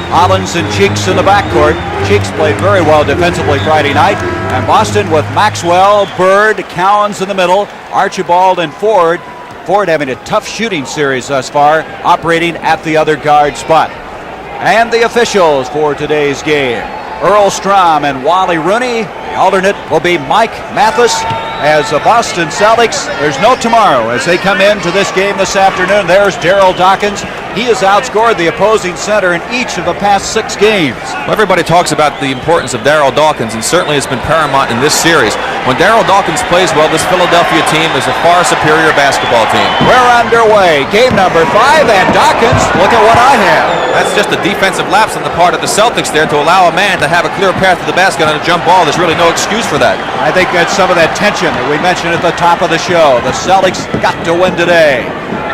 Hollins and Cheeks in the backcourt. Cheeks played very well defensively Friday night. And Boston with Maxwell, Bird, Cowens in the middle, Archibald and Ford. Ford having a tough shooting series thus far, operating at the other guard spot. And the officials for today's game: Earl Strom and Wally Rooney. The alternate will be Mike Mathis. As the Boston Celtics, there's no tomorrow as they come into this game this afternoon. There's Daryl Dawkins. He has outscored the opposing center in each of the past 6 games. Well, everybody talks about the importance of Daryl Dawkins, and certainly it's been paramount in this series. When Daryl Dawkins plays well, this Philadelphia team is a far superior basketball team. We're underway. Game number 5, and Dawkins, look at what I have. That's just a defensive lapse on the part of the Celtics there to allow a man to have a clear path to the basket on a jump ball. There's really no excuse for that. I think that's some of that tension that we mentioned at the top of the show. The Celtics got to win today.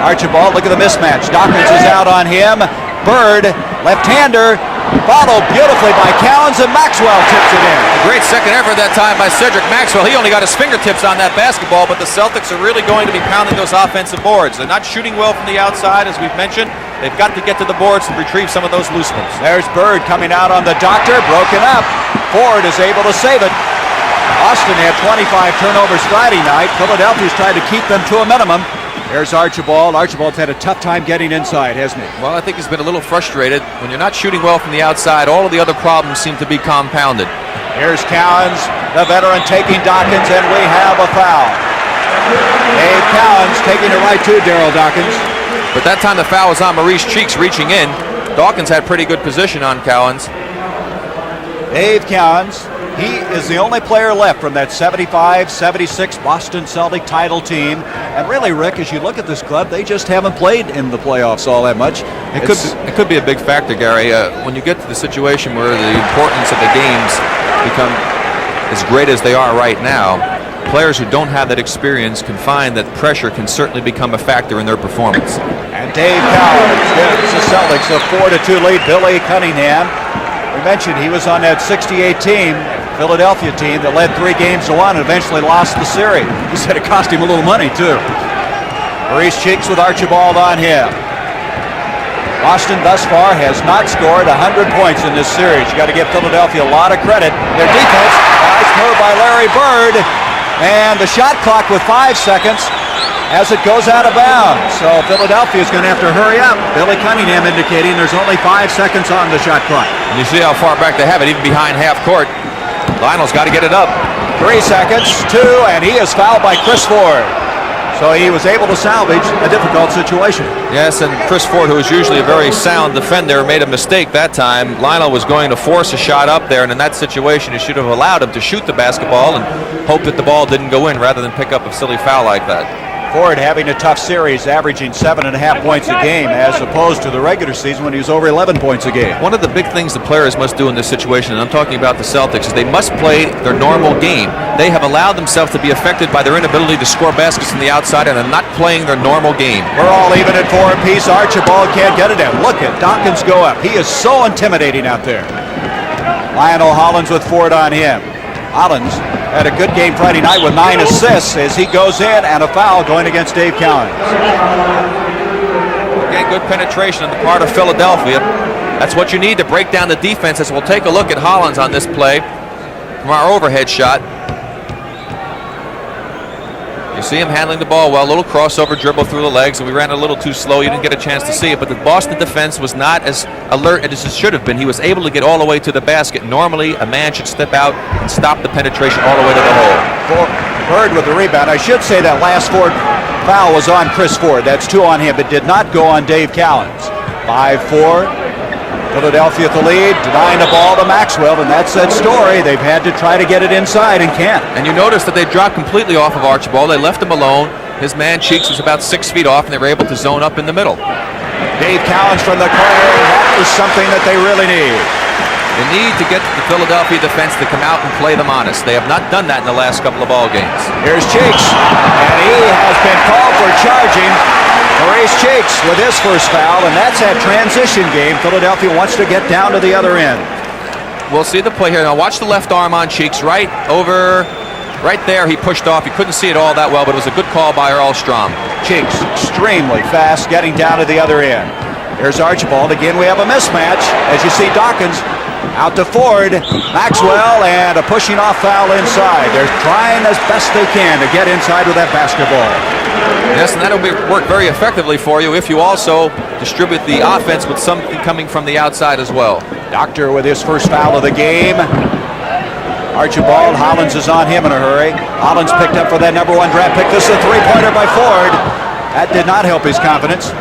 Archibald, look at the mismatch. Dawkins is out on him. Bird, left-hander, followed beautifully by Cowens, and Maxwell tips it in. A great second effort that time by Cedric Maxwell. He only got his fingertips on that basketball, but the Celtics are really going to be pounding those offensive boards. They're not shooting well from the outside, as we've mentioned. They've got to get to the boards and retrieve some of those loose ones. There's Bird coming out on the doctor, broken up. Ford is able to save it. Boston had 25 turnovers Friday night. Philadelphia's tried to keep them to a minimum. There's Archibald. Archibald's had a tough time getting inside, hasn't he? Well, I think he's been a little frustrated. When you're not shooting well from the outside, all of the other problems seem to be compounded. Here's Cowens, the veteran, taking Dawkins, and we have a foul. Dave Cowens taking it right to Daryl Dawkins. But that time the foul was on Maurice Cheeks reaching in. Dawkins had pretty good position on Cowens. Dave Cowens, he is the only player left from that 75-76 Boston Celtic title team. And really, Rick, as you look at this club, they just haven't played in the playoffs all that much. It could be a big factor, Gary. When you get to the situation where the importance of the games become as great as they are right now, players who don't have that experience can find that pressure can certainly become a factor in their performance. And Dave Cowens gives the Celtics a 4-2 lead. Billy Cunningham, we mentioned he was on that 68 team, Philadelphia team, that led 3-1 and eventually lost the series. He said it cost him a little money, too. Maurice Cheeks with Archibald on him. Boston thus far has not scored 100 points in this series. You got to give Philadelphia a lot of credit. Their defense, nice move by Larry Bird. And the shot clock with 5 seconds as it goes out of bounds. So Philadelphia is going to have to hurry up. Billy Cunningham indicating there's only 5 seconds on the shot clock. And you see how far back they have it, even behind half court. Lionel's got to get it up. 3 seconds, 2, and he is fouled by Chris Ford. So he was able to salvage a difficult situation. Yes, and Chris Ford, who is usually a very sound defender, made a mistake that time. Lionel was going to force a shot up there, and in that situation, he should have allowed him to shoot the basketball and hope that the ball didn't go in rather than pick up a silly foul like that. Ford having a tough series, averaging 7.5 points a game as opposed to the regular season when he was over 11 points a game. One of the big things the players must do in this situation, and I'm talking about the Celtics, is they must play their normal game. They have allowed themselves to be affected by their inability to score baskets from the outside and are not playing their normal game. We're all even at 4 apiece. Archibald can't get it in. Look at Dawkins go up. He is so intimidating out there. Lionel Hollins with Ford on him. Hollins had a good game Friday night with 9 assists as he goes in, and a foul going against Dave Cowens. Again, good penetration on the part of Philadelphia. That's what you need to break down the defenses. We'll take a look at Hollins on this play from our overhead shot. You see him handling the ball well, a little crossover dribble through the legs, and we ran a little too slow. You didn't get a chance to see it, but the Boston defense was not as alert as it should have been. He was able to get all the way to the basket. Normally, a man should step out and stop the penetration all the way to the hole. Bird with the rebound. I should say that last Ford foul was on Chris Ford. That's 2 on him. It did not go on Dave Cowens. 5-4. Philadelphia at the lead, denying the ball to Maxwell, and that's that story. They've had to try to get it inside and can't. And you notice that they dropped completely off of Archibald. They left him alone. His man Cheeks was about 6 feet off, and they were able to zone up in the middle. Dave Cowens from the corner. That is something that they really need. They need to get the Philadelphia defense to come out and play them honest. They have not done that in the last couple of ball games. Here's Cheeks, and he has been called for charging. Maurice Cheeks with his first foul, and that's that transition game. Philadelphia wants to get down to the other end. We'll see the play here. Now watch the left arm on Cheeks. Right there he pushed off. You couldn't see it all that well, but it was a good call by Earl Strom. Cheeks extremely fast getting down to the other end. Here's Archibald. Again, we have a mismatch. As you see, Dawkins out to Ford. Maxwell, and a pushing off foul inside. They're trying as best they can to get inside with that basketball. Yes, and that'll work very effectively for you if you also distribute the offense with something coming from the outside as well. Doctor with his first foul of the game. Archibald, Hollins is on him in a hurry. Hollins picked up for that #1 draft pick. This is a three-pointer by Ford. That did not help his confidence.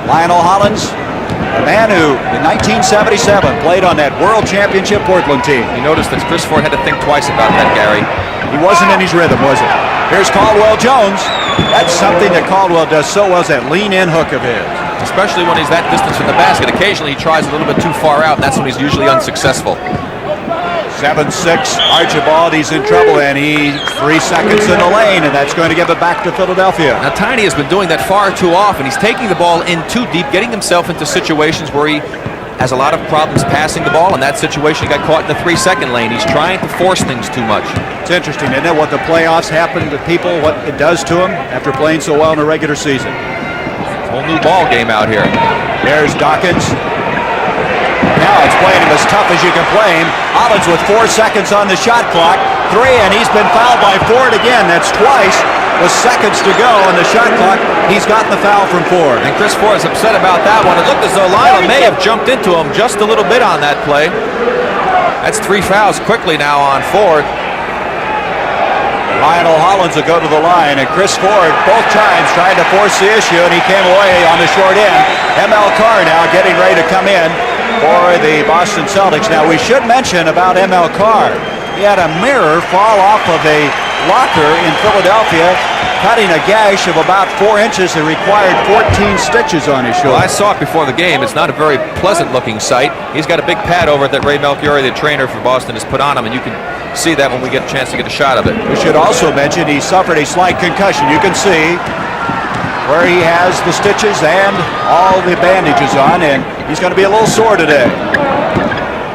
Lionel Hollins, a man who in 1977 played on that World Championship Portland team. You noticed that Chris Ford had to think twice about that, Gary. He wasn't in his rhythm, was it? Here's Caldwell Jones. That's something that Caldwell does so well, is that lean-in hook of his. Especially when he's that distance from the basket. Occasionally he tries a little bit too far out, and that's when he's usually unsuccessful. 7-6, Archibald, he's in trouble, and he's 3 seconds in the lane, and that's going to give it back to Philadelphia. Now, Tiny has been doing that far too often. He's taking the ball in too deep, getting himself into situations where he has a lot of problems passing the ball. In that situation, he got caught in the 3-second lane. He's trying to force things too much. It's interesting, isn't it, what the playoffs happen to people, what it does to them after playing so well in the regular season. Whole new ball game out here. There's Dawkins. Now it's playing him as tough as you can play him. Hollins with 4 seconds on the shot clock. 3, and he's been fouled by Ford again. That's twice with seconds to go on the shot clock. He's gotten the foul from Ford. And Chris Ford is upset about that one. It looked as though Lionel may have jumped into him just a little bit on that play. That's 3 fouls quickly now on Ford. Lionel Hollins will go to the line, and Chris Ford both times trying to force the issue, and he came away on the short end. M.L. Carr now getting ready to come in for the Boston Celtics. Now, we should mention about M.L. Carr. He had a mirror fall off of a locker in Philadelphia, cutting a gash of about 4 inches. It required 14 stitches on his shoulder. Well, I saw it before the game. It's not a very pleasant-looking sight. He's got a big pad over it that Ray Melchiori, the trainer for Boston, has put on him, and you can see that when we get a chance to get a shot of it. We should also mention he suffered a slight concussion. You can see where he has the stitches and all the bandages on, and he's going to be a little sore today.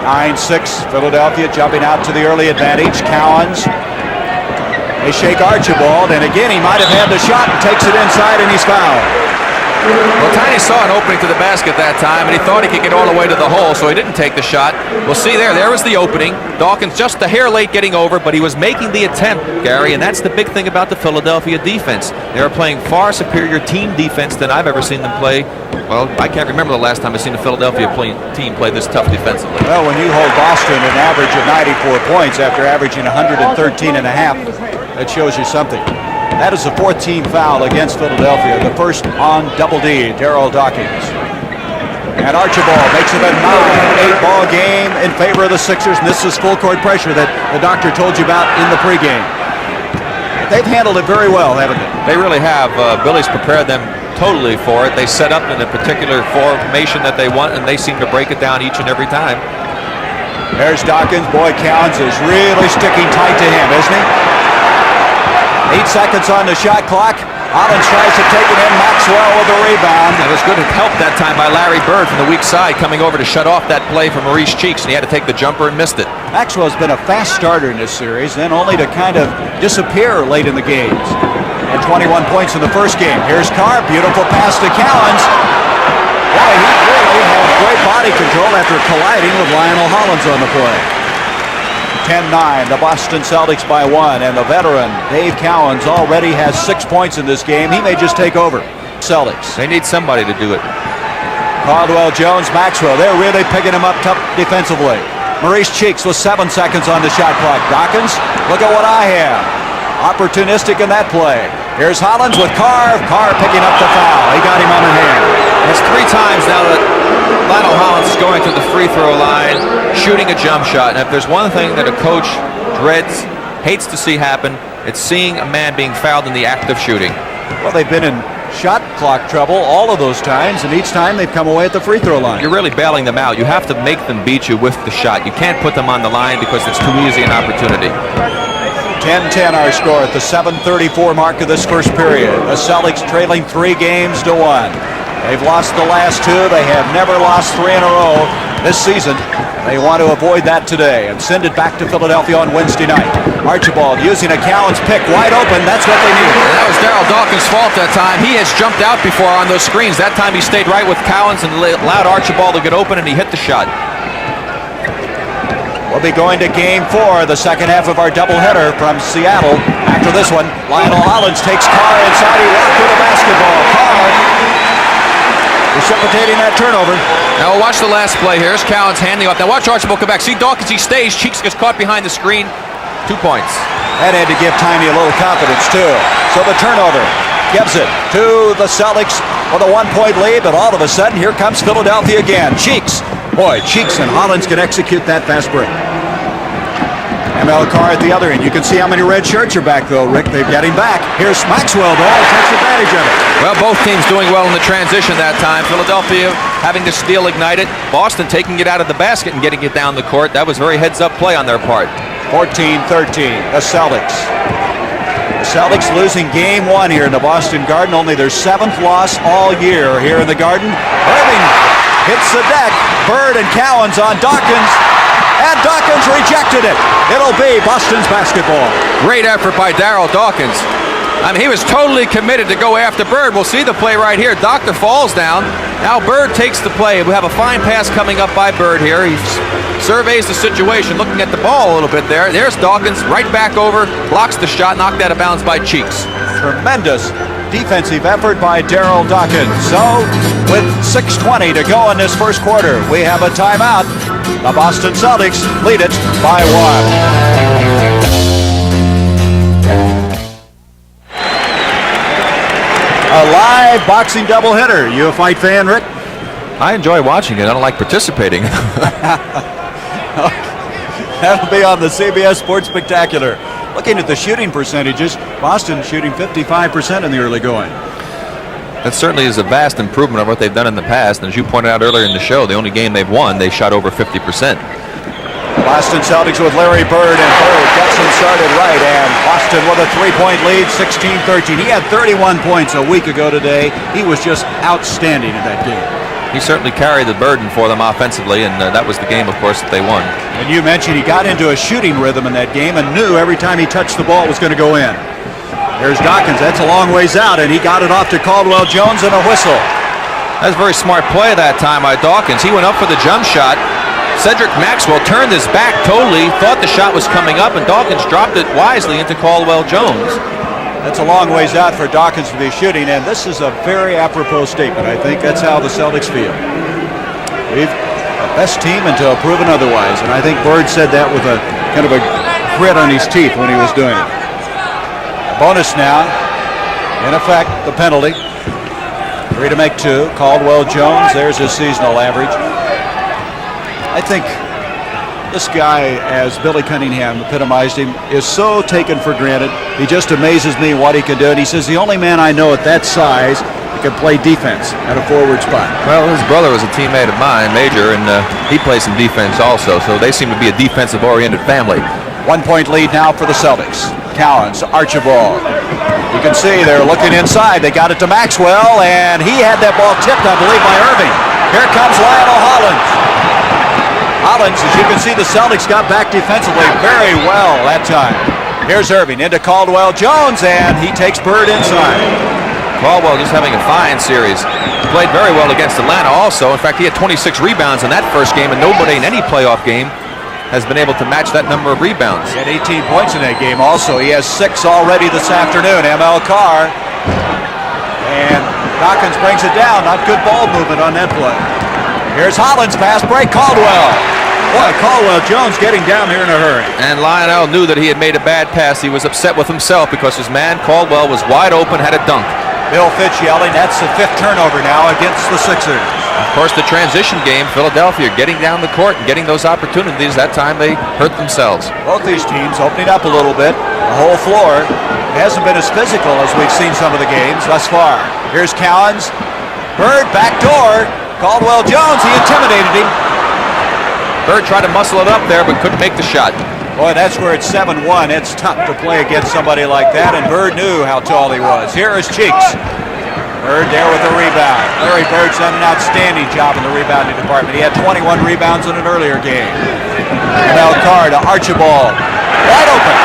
9-6, Philadelphia jumping out to the early advantage. Cowens, they shake Archibald, and again he might have had the shot and takes it inside, and he's fouled. Well, Tiny saw an opening to the basket that time, and he thought he could get all the way to the hole, so he didn't take the shot. We'll see there was the opening. Dawkins just a hair late getting over, but he was making the attempt, Gary, and that's the big thing about the Philadelphia defense. They are playing far superior team defense than I've ever seen them play. Well, I can't remember the last time I've seen a Philadelphia team play this tough defensively. Well, when you hold Boston an average of 94 points after averaging 113 and a half, that shows you something. That is the 4th team foul against Philadelphia, the first on Double D, Darryl Dawkins. And Archibald makes it a 9-8 ball game in favor of the Sixers, and this is full court pressure that the doctor told you about in the pregame. They've handled it very well, haven't they? They really have. Billy's prepared them totally for it. They set up in a particular formation that they want, and they seem to break it down each and every time. There's Dawkins. Boy, Cowens is really sticking tight to him, isn't he? 8 seconds on the shot clock. Hollins tries to take it in. Maxwell with the rebound. It was good help that time by Larry Bird from the weak side, coming over to shut off that play from Maurice Cheeks, and he had to take the jumper and missed it. Maxwell's been a fast starter in this series, then only to kind of disappear late in the games. And 21 points in the first game. Here's Carr. Beautiful pass to Cowens. Boy, he really had great body control after colliding with Lionel Hollins on the play. 10-9, the Boston Celtics by 1, and the veteran Dave Cowens already has 6 points in this game. He may just take over. Celtics. They need somebody to do it. Caldwell Jones, Maxwell, they're really picking him up tough defensively. Maurice Cheeks with 7 seconds on the shot clock. Dawkins, look at what I have. Opportunistic in that play. Here's Hollins with Carr. Carr picking up the foul. He got him on the hand. It's 3 times now that Lionel Hollins is going to the free throw line, shooting a jump shot. And if there's one thing that a coach dreads, hates to see happen, it's seeing a man being fouled in the act of shooting. Well, they've been in shot clock trouble all of those times, and each time they've come away at the free throw line. You're really bailing them out. You have to make them beat you with the shot. You can't put them on the line because it's too easy an opportunity. 10-10 our score at the 7:34 mark of this first period. The Celtics trailing 3 games to 1. They've lost the last 2. They have never lost 3 in a row this season. They want to avoid that today and send it back to Philadelphia on Wednesday night. Archibald using a Cowens pick wide open. That's what they need. And that was Darryl Dawkins' fault that time. He has jumped out before on those screens. That time he stayed right with Cowens and allowed Archibald to get open, and he hit the shot. We'll be going to game 4, the second half of our doubleheader from Seattle. After this one, Lionel Hollins takes Carr inside. He walked with a basketball. Carr precipitating that turnover. Now we'll watch the last play here. Here's Cowens handing off. Now watch Archibald come back. See Dawkins, he stays. Cheeks gets caught behind the screen. 2 points. That had to give Tiny a little confidence, too. So the turnover gives it to the Celtics with a 1-point lead, but all of a sudden, here comes Philadelphia again. Cheeks. Boy, Cheeks and Hollins can execute that fast break. ML Carr at the other end. You can see how many red shirts are back, though, Rick. They've got him back. Here's Maxwell, though. Takes advantage of it. Well, both teams doing well in the transition that time. Philadelphia having the steal ignited. Boston taking it out of the basket and getting it down the court. That was very heads-up play on their part. 14-13, the Celtics. The Celtics losing game 1 here in the Boston Garden. Only their 7th loss all year here in the Garden. Irving hits the deck. Bird and Cowens on Dawkins. And Dawkins rejected it. It'll be Boston's basketball. Great effort by Darryl Dawkins. I mean, he was totally committed to go after Bird. We'll see the play right here. Doctor falls down. Now Bird takes the play. We have a fine pass coming up by Bird here. He surveys the situation, looking at the ball a little bit there. There's Dawkins, right back over, blocks the shot, knocked out of bounds by Cheeks. Tremendous defensive effort by Darryl Dawkins. So, with 6:20 to go in this first quarter, we have a timeout. The Boston Celtics lead it by 1. A live boxing doubleheader. You a fight fan, Rick? I enjoy watching it. I don't like participating. That'll be on the CBS Sports Spectacular. Looking at the shooting percentages, Boston shooting 55% in the early going. That certainly is a vast improvement of what they've done in the past. And as you pointed out earlier in the show, the only game they've won, they shot over 50%. Boston Celtics with Larry Bird, and Bird gets them started right, and Boston with a 3-point lead, 16-13. He had 31 points a week ago today. He was just outstanding in that game. He certainly carried the burden for them offensively, and that was the game, of course, that they won. And you mentioned he got into a shooting rhythm in that game and knew every time he touched the ball it was going to go in. There's Dawkins. That's a long ways out, and he got it off to Caldwell Jones and a whistle. That was a very smart play that time by Dawkins. He went up for the jump shot. Cedric Maxwell turned his back totally, thought the shot was coming up, and Dawkins dropped it wisely into Caldwell Jones. That's a long ways out for Dawkins to be shooting, and this is a very apropos statement. I think that's how the Celtics feel. We've the best team until proven otherwise, and I think Bird said that with a kind of a grit on his teeth when he was doing it. A bonus now, in effect, the penalty. 3 to make 2. Caldwell Jones, there's his seasonal average. I think this guy, as Billy Cunningham epitomized him, is so taken for granted. He just amazes me what he can do. And he says, the only man I know at that size that can play defense at a forward spot. Well, his brother was a teammate of mine, Major, and he plays some defense also. So they seem to be a defensive-oriented family. 1-point lead now for the Celtics. Cowens, Archibald. You can see they're looking inside. They got it to Maxwell, and he had that ball tipped, I believe, by Irving. Here comes Lionel Hollins. Hollins, as you can see, the Celtics got back defensively very well that time. Here's Irving into Caldwell Jones, and he takes Bird inside. Caldwell just having a fine series. He played very well against Atlanta also. In fact, he had 26 rebounds in that first game, and nobody in any playoff game has been able to match that number of rebounds. He had 18 points in that game also. He has 6 already this afternoon. ML Carr. And Dawkins brings it down. Not good ball movement on that play. Here's Hollins, pass break, Caldwell. Boy, Caldwell Jones getting down here in a hurry. And Lionel knew that he had made a bad pass. He was upset with himself because his man, Caldwell, was wide open, had a dunk. Bill Fitch yelling, that's the 5th turnover now against the Sixers. Of course, the transition game, Philadelphia getting down the court and getting those opportunities. That time they hurt themselves. Both these teams opening up a little bit. The whole floor. It hasn't been as physical as we've seen some of the games thus far. Here's Cowens. Bird, back door. Caldwell Jones, he intimidated him. Bird tried to muscle it up there, but couldn't make the shot. Boy, that's where it's 7-1. It's tough to play against somebody like that, and Bird knew how tall he was. Here is Cheeks. Bird there with the rebound. Larry Bird's done an outstanding job in the rebounding department. He had 21 rebounds in an earlier game. Mel Carr to Archibald. Wide open.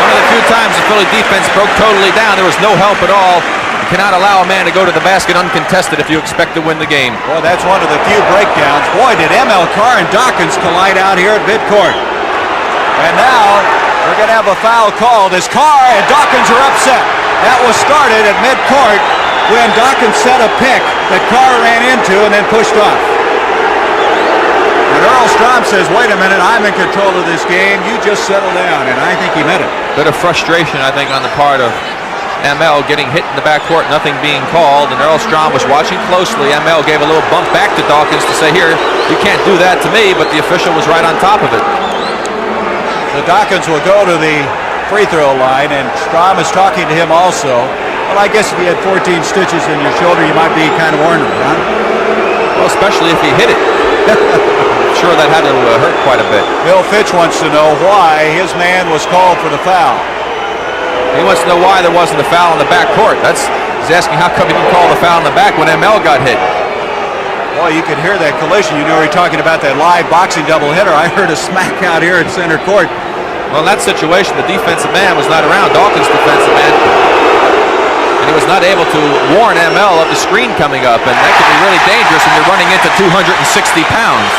One of the few times the Philly defense broke totally down. There was no help at all. You cannot allow a man to go to the basket uncontested if you expect to win the game. Well, that's one of the few breakdowns. Boy, did ML Carr and Dawkins collide out here at midcourt. And now we're going to have a foul called as Carr and Dawkins are upset. That was started at midcourt when Dawkins set a pick that Carr ran into and then pushed off. And Earl Strom says, wait a minute, I'm in control of this game. You just settle down. And I think he meant it. Bit of frustration, I think, on the part of ML getting hit in the backcourt, nothing being called, and Earl Strom was watching closely. ML gave a little bump back to Dawkins to say, here, you can't do that to me, but the official was right on top of it. So Dawkins will go to the free throw line, and Strom is talking to him also. Well, I guess if you had 14 stitches in your shoulder, you might be kind of ornery, huh? Well, especially if he hit it. I'm sure that had to hurt quite a bit. Bill Fitch wants to know why his man was called for the foul. He wants to know why there wasn't a foul in the backcourt. He's asking how come he didn't call the foul in the back when ML got hit. Well, you could hear that collision. You know, we're talking about that live boxing doubleheader. I heard a smack out here at center court. Well, in that situation, the defensive man was not around, Dawkins' defensive man. And he was not able to warn ML of the screen coming up, and that could be really dangerous when you're running into 260 pounds.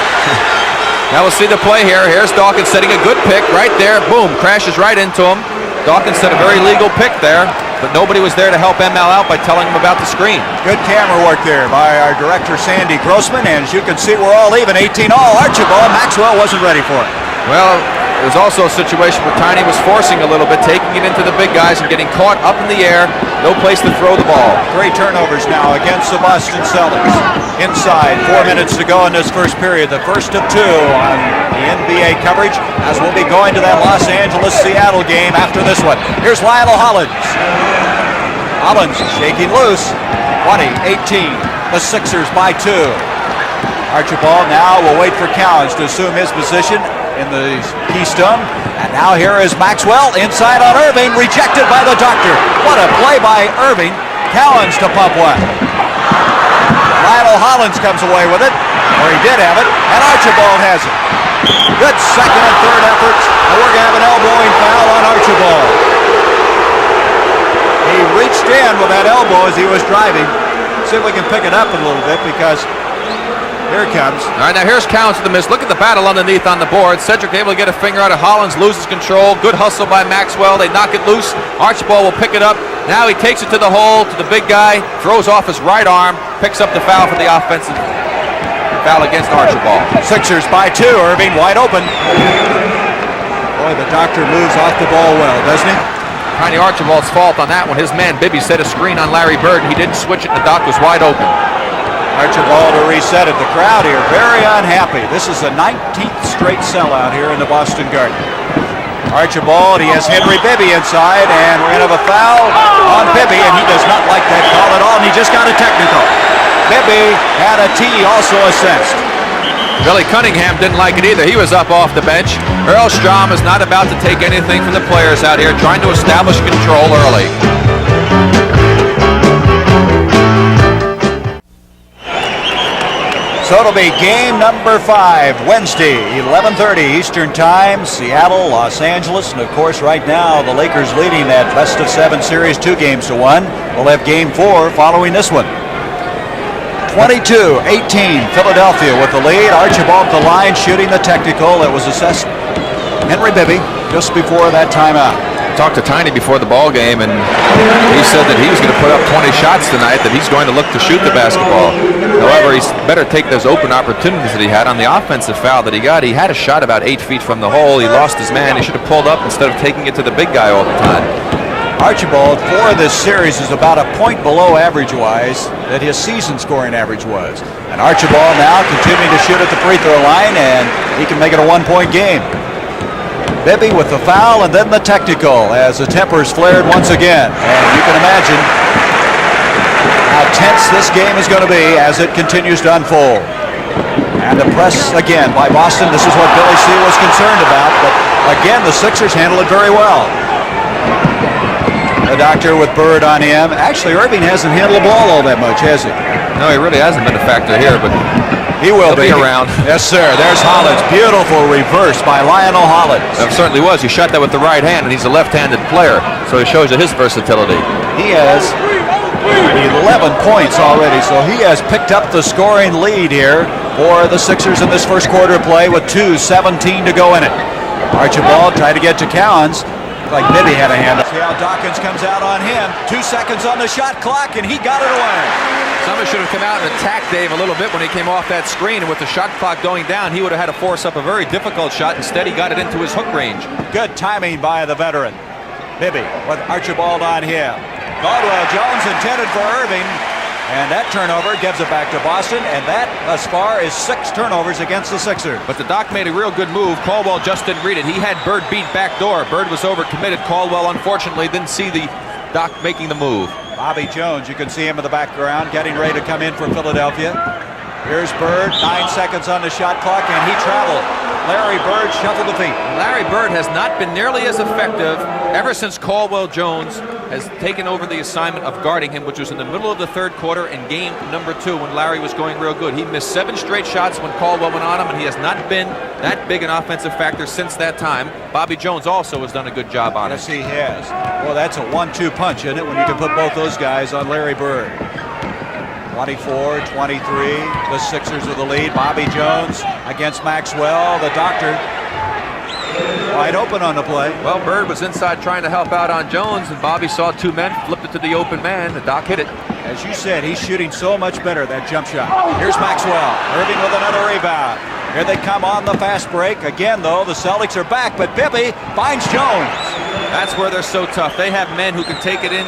Now we'll see the play here. Here's Dawkins setting a good pick right there. Boom, crashes right into him. Dawkins set a very legal pick there, but nobody was there to help ML out by telling him about the screen. Good camera work there by our director, Sandy Grossman, and as you can see, we're all even, 18 all. Archibald Maxwell wasn't ready for it. Well, it was also a situation where Tiny was forcing a little bit, taking it into the big guys and getting caught up in the air. No place to throw the ball. 3 turnovers now against the Boston Celtics. Inside, 4 minutes to go in this first period. The first of 2 on the NBA coverage as we'll be going to that Los Angeles-Seattle game after this one. Here's Lionel Hollins. Hollins shaking loose. 20-18. The Sixers by 2. Archibald now will wait for Cowens to assume his position in the keystone. And now here is Maxwell inside on Irving, rejected by the doctor. What a play by Irving. Cowens to pump one. Lionel Hollins comes away with it, or he did have it, and Archibald has it. Good second and third efforts, and we're going to have an elbowing foul on Archibald. He reached in with that elbow as he was driving. See if we can pick it up a little bit because here it comes. All right, now here's Cowens to the miss. Look at the battle underneath on the board. Cedric able to get a finger out of Hollins, loses control. Good hustle by Maxwell. They knock it loose. Archibald will pick it up. Now he takes it to the hole, to the big guy, throws off his right arm, picks up the foul for the offensive foul against Archibald. Sixers by 2. Irving wide open. Boy, the doctor moves off the ball well, doesn't he? Tiny Archibald's fault on that one. His man Bibby set a screen on Larry Bird, and he didn't switch it, and the doc was wide open. Archibald to reset it. The crowd here very unhappy. This is the 19th straight sellout here in the Boston Garden. Archibald, he has Henry Bibby inside, and we're going to have a foul on Bibby, and he does not like that call at all, and he just got a technical. Bibby had a tee also assessed. Billy Cunningham didn't like it either. He was up off the bench. Earl Strom is not about to take anything from the players out here, trying to establish control early. So it'll be game number 5, Wednesday, 11:30 Eastern Time, Seattle, Los Angeles, and of course right now the Lakers leading that best-of-7 series 2-1. We'll have game 4 following this one. 22-18, Philadelphia with the lead. Archibald the line shooting the technical that was assessed. Henry Bibby just before that timeout. Talked to Tiny before the ball game, and he said that he was going to put up 20 shots tonight, that he's going to look to shoot the basketball. However, he's better take those open opportunities that he had on the offensive foul that he got. He had a shot about 8 feet from the hole. He lost his man. He should have pulled up instead of taking it to the big guy all the time. Archibald, for this series, is about a point below average-wise that his season scoring average was. And Archibald now continuing to shoot at the free throw line, and he can make it a 1-point game. Bibby with the foul and then the technical as the tempers flared once again. And you can imagine how tense this game is going to be as it continues to unfold. And the press again by Boston. This is what Billy C. was concerned about. But again, the Sixers handle it very well. The doctor with Bird on him. Actually, Irving hasn't handled the ball all that much, has he? No, he really hasn't been a factor here, but he will be around. Yes, sir. There's Hollins. Beautiful reverse by Lionel Hollins. That certainly was. He shot that with the right hand, and he's a left-handed player, so it shows you his versatility. He has 11 points already, so he has picked up the scoring lead here for the Sixers in this first quarter play with 2:17 to go in it. Archibald tried to get to Cowens. Like Bibby had a hand. See how Dawkins comes out on him. 2 seconds on the shot clock, and he got it away. Somebody should have come out and attacked Dave a little bit when he came off that screen, and with the shot clock going down, he would have had to force up a very difficult shot. Instead, he got it into his hook range. Good timing by the veteran. Bibby with Archibald on him. Caldwell Jones intended for Irving, and that turnover gives it back to Boston, and that, thus far, is 6 turnovers against the Sixers. But the Doc made a real good move. Caldwell just didn't read it. He had Bird beat backdoor. Bird was overcommitted. Caldwell, unfortunately, didn't see the Doc making the move. Bobby Jones, you can see him in the background, getting ready to come in for Philadelphia. Here's Bird, 9 seconds on the shot clock, and he traveled. Larry Bird shuffled the feet. Larry Bird has not been nearly as effective ever since Caldwell Jones has taken over the assignment of guarding him, which was in the middle of the third quarter in game number 2 when Larry was going real good. He missed 7 straight shots when Caldwell went on him, and he has not been that big an offensive factor since that time. Bobby Jones also has done a good job on it. Yes, he has. Well, that's a 1-2 punch, isn't it, when you can put both those guys on Larry Bird. 24-23, the Sixers with the lead. Bobby Jones against Maxwell. The doctor wide open on the play. Well, Bird was inside trying to help out on Jones, and Bobby saw 2 men, flipped it to the open man. The Doc hit it. As you said, he's shooting so much better, that jump shot. Here's Maxwell. Irving with another rebound. Here they come on the fast break. Again, though, the Celtics are back, but Bibby finds Jones. That's where they're so tough. They have men who can take it in,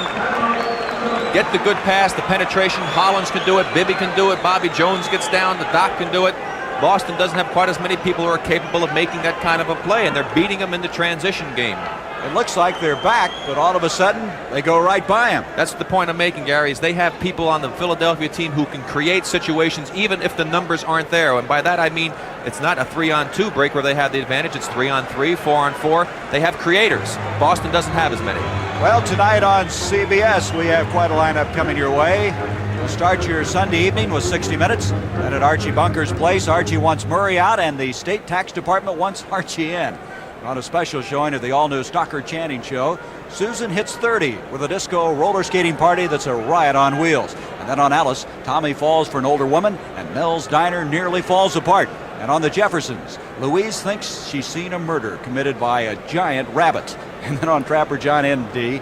get the good pass, the penetration. Hollins can do it. Bibby can do it. Bobby Jones gets down. The Doc can do it. Boston doesn't have quite as many people who are capable of making that kind of a play, and they're beating them in the transition game. It looks like they're back, but all of a sudden, they go right by him. That's the point I'm making, Gary, is they have people on the Philadelphia team who can create situations even if the numbers aren't there. And by that I mean it's not a 3-on-2 break where they have the advantage. It's 3-on-3, 4-on-4. They have creators. Boston doesn't have as many. Well, tonight on CBS, we have quite a lineup coming your way. We'll start your Sunday evening with 60 Minutes. Then at Archie Bunker's place, Archie wants Murray out, and the State Tax Department wants Archie in. On a special showing of the all-new Stocker Channing Show, Susan hits 30 with a disco roller skating party that's a riot on wheels. And then on Alice, Tommy falls for an older woman, and Mel's diner nearly falls apart. And on the Jeffersons, Louise thinks she's seen a murder committed by a giant rabbit. And then on Trapper John N.D.,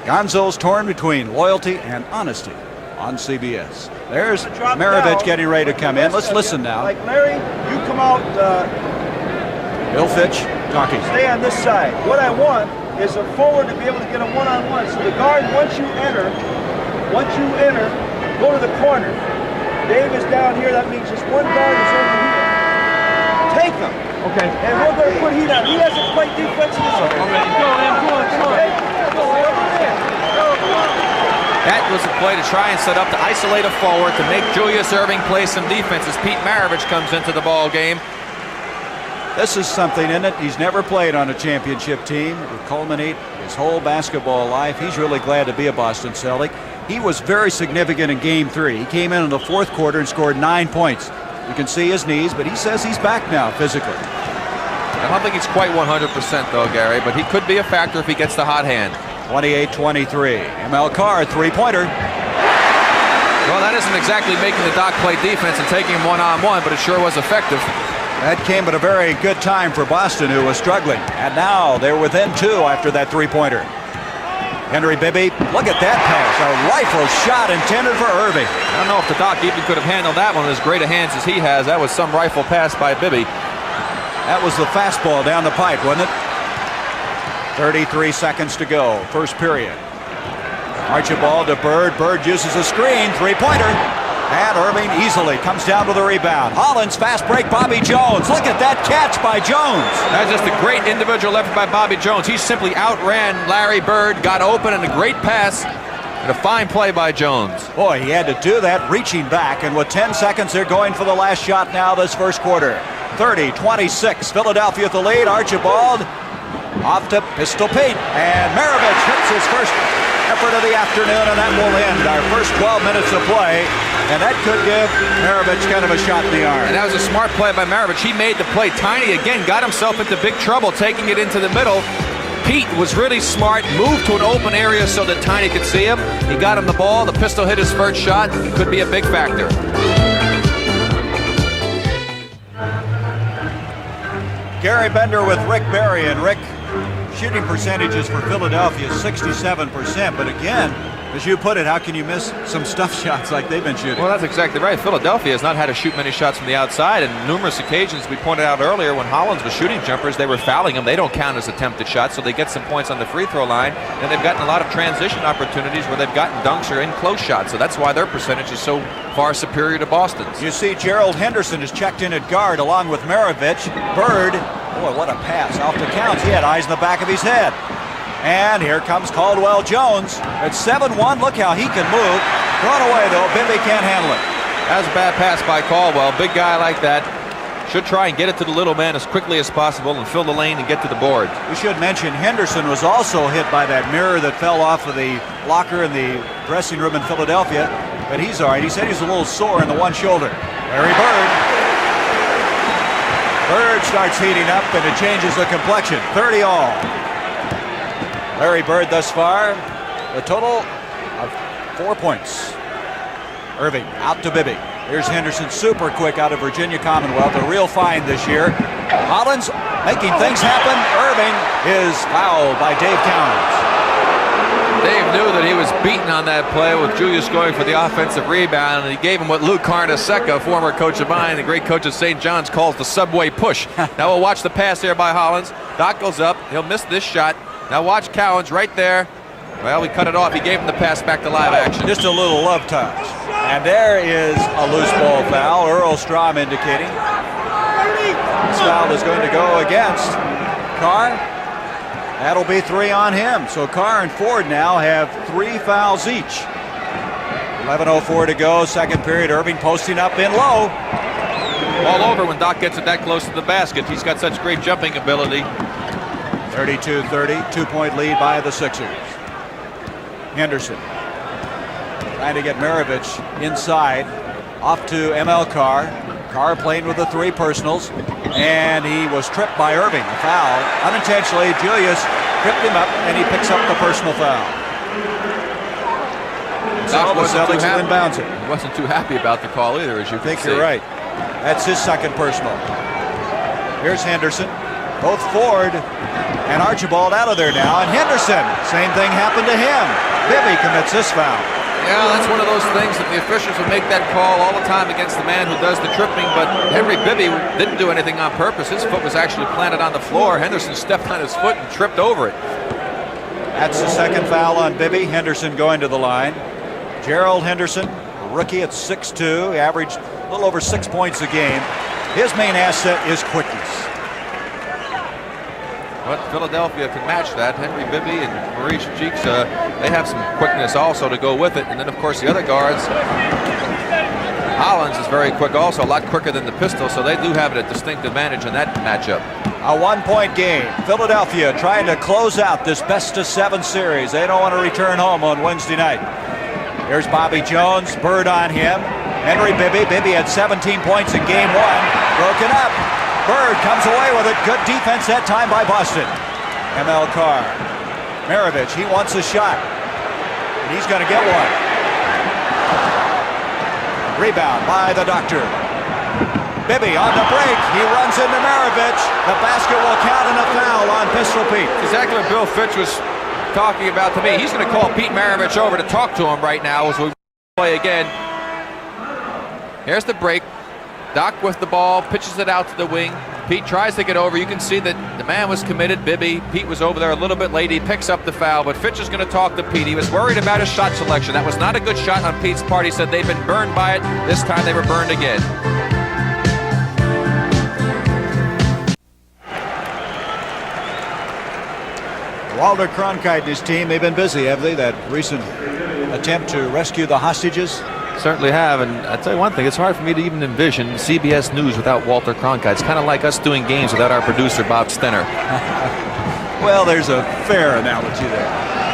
Gonzo's torn between loyalty and honesty on CBS. There's Maravich getting ready to come in. Let's listen now. Like Larry, you come out, Bill Fitch talking. stay on this side. What I want is a forward to be able to get a one-on-one. So the guard, once you enter, go to the corner. Dave is down here. That means just one guard is over here. Take him. Okay. And we're going to put heat on. He hasn't played defense in this. Okay. Go, man. Come on. Go over there. That was a play to try and set up to isolate a forward to make Julius Erving play some defense as Pete Maravich comes into the ball game. This is something, isn't it? He's never played on a championship team. It would culminate his whole basketball life. He's really glad to be a Boston Celtic. He was very significant in Game 3. He came in the fourth quarter and scored 9 points. You can see his knees, but he says he's back now physically. I don't think he's quite 100% though, Gary, but he could be a factor if he gets the hot hand. 28-23. ML Carr, three-pointer. Well, that isn't exactly making the Doc play defense and taking him one-on-one, but it sure was effective. That came at a very good time for Boston, who was struggling. And now they're within 2 after that three-pointer. Henry Bibby, look at that pass. A rifle shot intended for Irving. I don't know if the Doc even could have handled that one with as great a hands as he has. That was some rifle pass by Bibby. That was the fastball down the pipe, wasn't it? 33 seconds to go, first period. Archibald to Bird. Bird uses a screen, three-pointer. And Irving easily comes down to the rebound. Hollins, fast break, Bobby Jones. Look at that catch by Jones. That's just a great individual effort by Bobby Jones. He simply outran Larry Bird, got open, and a great pass. And a fine play by Jones. Boy, he had to do that reaching back. And with 10 seconds, they're going for the last shot now this first quarter. 30-26. Philadelphia with the lead. Archibald Off to Pistol Pete, and Maravich hits his first effort of the afternoon, and that will end our first 12 minutes of play, and that could give Maravich kind of a shot in the arm. And that was a smart play by Maravich. He made the play. Tiny, again, got himself into big trouble, taking it into the middle. Pete was really smart, moved to an open area so that Tiny could see him. He got him the ball. The pistol hit his first shot. It could be a big factor. Gary Bender with Rick Barry, and Rick, shooting percentages for Philadelphia is 67%, but again, as you put it, how can you miss some stuff shots like they've been shooting? Well, that's exactly right. Philadelphia has not had to shoot many shots from the outside, and numerous occasions we pointed out earlier when Hollins was shooting jumpers, they were fouling them. They don't count as attempted shots, so they get some points on the free throw line, and they've gotten a lot of transition opportunities where they've gotten dunks or in close shots, so that's why their percentage is so far superior to Boston's. You see Gerald Henderson is checked in at guard along with Maravich. Bird, boy, what a pass off to Counts. He had eyes in the back of his head. And here comes Caldwell Jones at 7-1. Look how he can move. Thrown away, though. Bibby can't handle it. That was a bad pass by Caldwell. Big guy like that should try and get it to the little man as quickly as possible and fill the lane and get to the board. We should mention Henderson was also hit by that mirror that fell off of the locker in the dressing room in Philadelphia. But he's all right. He said he's a little sore in the one shoulder. Larry Bird. Bird starts heating up, and it changes the complexion. 30 all. Larry Bird thus far, a total of 4 points. Irving out to Bibby. Here's Henderson, super quick out of Virginia Commonwealth, a real find this year. Hollins making things happen. Irving is fouled by Dave Towns. Dave knew that he was beaten on that play with Julius going for the offensive rebound, and he gave him what Lou Carnesecca, former coach of mine, the great coach of St. John's, calls the subway push. Now we'll watch the pass here by Hollins. Doc goes up. He'll miss this shot. Now watch Cowens right there. Well, we cut it off. He gave him the pass back to live action. Just a little love touch. And there is a loose ball foul. Earl Strom indicating. This foul is going to go against Carr. That'll be 3 on him. So Carr and Ford now have 3 fouls each. 11:04 to go, second period. Irving posting up in low. All over when Doc gets it that close to the basket. He's got such great jumping ability. 32-30, 2-point lead by the Sixers. Henderson trying to get Maravich inside. Off to ML Carr. Carr playing with the 3 personals, and he was tripped by Irving. A foul. Unintentionally, Julius tripped him up, and he picks up the personal foul. So the Celtics inbounds it. He wasn't too happy about the call either, as you think see. You're right. That's his second personal. Here's Henderson. Both Ford and Archibald out of there now, and Henderson, same thing happened to him. Bibby commits this foul. Yeah, that's one of those things that the officials will make that call all the time against the man who does the tripping, but Henry Bibby didn't do anything on purpose. His foot was actually planted on the floor. Henderson stepped on his foot and tripped over it. That's the second foul on Bibby. Henderson going to the line. Gerald Henderson, rookie at 6'2", averaged a little over 6 points a game. His main asset is quickness. But Philadelphia can match that. Henry Bibby and Maurice Cheeks, they have some quickness also to go with it. And then, of course, the other guards, Hollins is very quick also, a lot quicker than the pistol, so they do have a distinct advantage in that matchup. A 1-point game. Philadelphia trying to close out this best-of-7 series. They don't want to return home on Wednesday night. Here's Bobby Jones, Bird on him. Henry Bibby. Bibby had 17 points in game 1. Broken up. Bird comes away with it. Good defense that time by Boston. ML Carr. Maravich, he wants a shot. And he's going to get one. Rebound by the Doctor. Bibby on the break. He runs into Maravich. The basket will count and a foul on Pistol Pete. Exactly what Bill Fitch was talking about to me. He's going to call Pete Maravich over to talk to him right now as we play again. Here's the break. Doc with the ball, pitches it out to the wing. Pete tries to get over. You can see that the man was committed, Bibby. Pete was over there a little bit late. He picks up the foul, but Fitch is going to talk to Pete. He was worried about his shot selection. That was not a good shot on Pete's part. He said they've been burned by it. This time they were burned again. Walter Cronkite and his team, they've been busy, have they? That recent attempt to rescue the hostages? Certainly have, and I'll tell you one thing, it's hard for me to even envision CBS News without Walter Cronkite. It's kind of like us doing games without our producer, Bob Stenner. Well, there's a fair analogy there.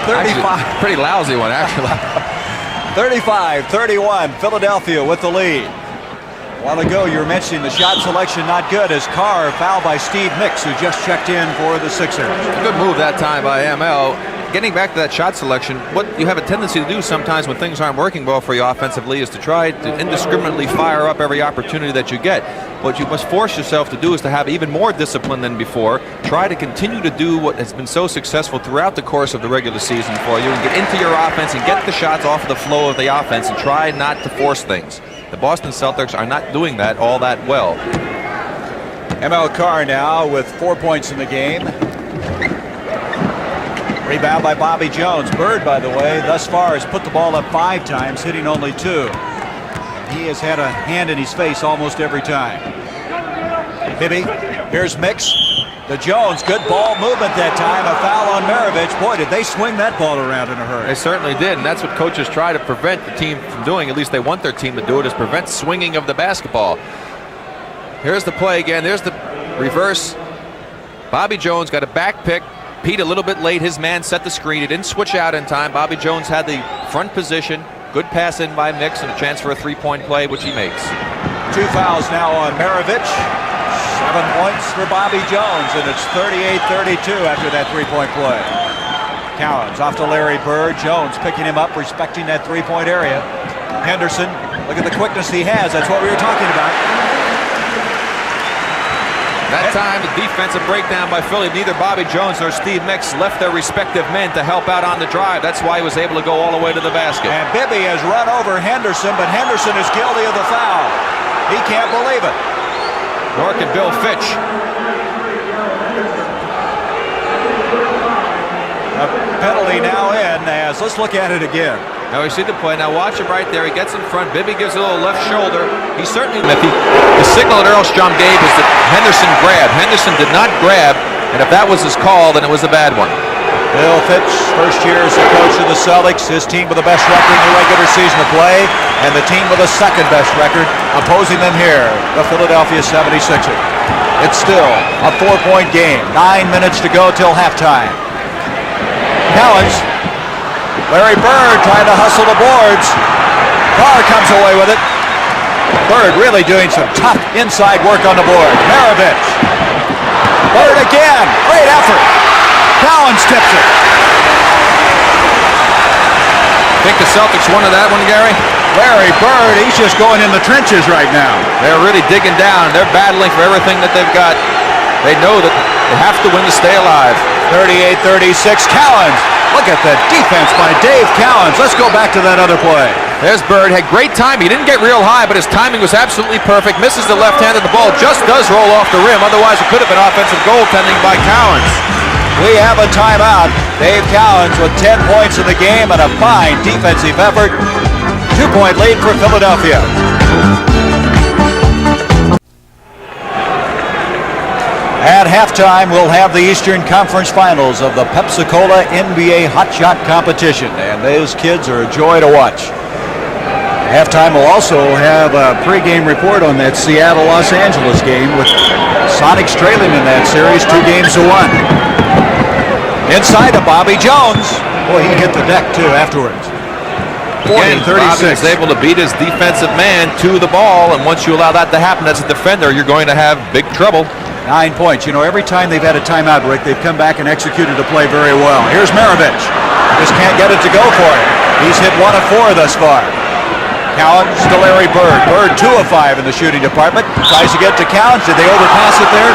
35. Actually, pretty lousy one, actually. 35-31, Philadelphia with the lead. A while ago, you were mentioning the shot selection not good as Carr fouled by Steve Mix, who just checked in for the Sixers. A good move that time by ML. Getting back to that shot selection, what you have a tendency to do sometimes when things aren't working well for you offensively is to try to indiscriminately fire up every opportunity that you get. What you must force yourself to do is to have even more discipline than before. Try to continue to do what has been so successful throughout the course of the regular season for you and get into your offense and get the shots off of the flow of the offense and try not to force things. The Boston Celtics are not doing that all that well. ML Carr now with 4 points in the game. Rebound by Bobby Jones. Bird, by the way, thus far has put the ball up 5 times, hitting only 2. He has had a hand in his face almost every time. Bibby, here's Mix. The Jones, good ball movement that time. A foul on Maravich. Boy, did they swing that ball around in a hurry. They certainly did, and that's what coaches try to prevent the team from doing. At least they want their team to do it, is prevent swinging of the basketball. Here's the play again. There's the reverse. Bobby Jones got a back pick. Pete a little bit late. His man set the screen. He didn't switch out in time. Bobby Jones had the front position. Good pass in by Mix and a chance for a three-point play, which he makes. 2 fouls now on Maravich. 7 points for Bobby Jones, and it's 38-32 after that three-point play. Cowens off to Larry Bird. Jones picking him up, respecting that three-point area. Henderson, look at the quickness he has. That's what we were talking about. That time, the defensive breakdown by Philly. Neither Bobby Jones nor Steve Mix left their respective men to help out on the drive. That's why he was able to go all the way to the basket. And Bibby has run over Henderson, but Henderson is guilty of the foul. He can't believe it. York and Bill Fitch. A penalty now in as, let's look at it again. Now we see the play. Now watch him right there. He gets in front. Bibby gives a little left shoulder. He certainly... The signal that Earlstrom gave was that Henderson grabbed. Henderson did not grab, and if that was his call, then it was a bad one. Bill Fitch, first year as the coach of the Celtics, his team with the best record in the regular season of play, and the team with the second best record opposing them here, the Philadelphia 76ers. It's still a 4-point game. 9 minutes to go till halftime. Cowens. Larry Bird trying to hustle the boards. Carr comes away with it. Bird really doing some tough inside work on the board. Maravich. Bird again. Great effort. Cowens tips it. Think the Celtics wanted that one, Gary? Larry Bird, he's just going in the trenches right now. They're really digging down. They're battling for everything that they've got. They know that they have to win to stay alive. 38-36, Cowens. Look at the defense by Dave Cowens. Let's go back to that other play. There's Bird. Had great timing. He didn't get real high, but his timing was absolutely perfect. Misses the left hand, and the ball just does roll off the rim. Otherwise, it could have been offensive goaltending by Cowens. We have a timeout. Dave Cowens with 10 points in the game and a fine defensive effort. 2-point lead for Philadelphia. At halftime, we'll have the Eastern Conference Finals of the Pepsi-Cola NBA Hot Shot Competition, and those kids are a joy to watch. Halftime, we'll also have a pregame report on that Seattle-Los Angeles game with Sonics trailing in that series 2-1. Inside to Bobby Jones. Boy, he hit the deck, too, afterwards. 40-36. Is able to beat his defensive man to the ball, and once you allow that to happen as a defender, you're going to have big trouble. 9 points. You know, every time they've had a timeout, Rick, they've come back and executed the play very well. Here's Maravich. Just can't get it to go for him. He's hit 1 of 4 thus far. Cowens to Larry Bird. Bird 2 of 5 in the shooting department. Tries to get to Cowens. Did they overpass it there?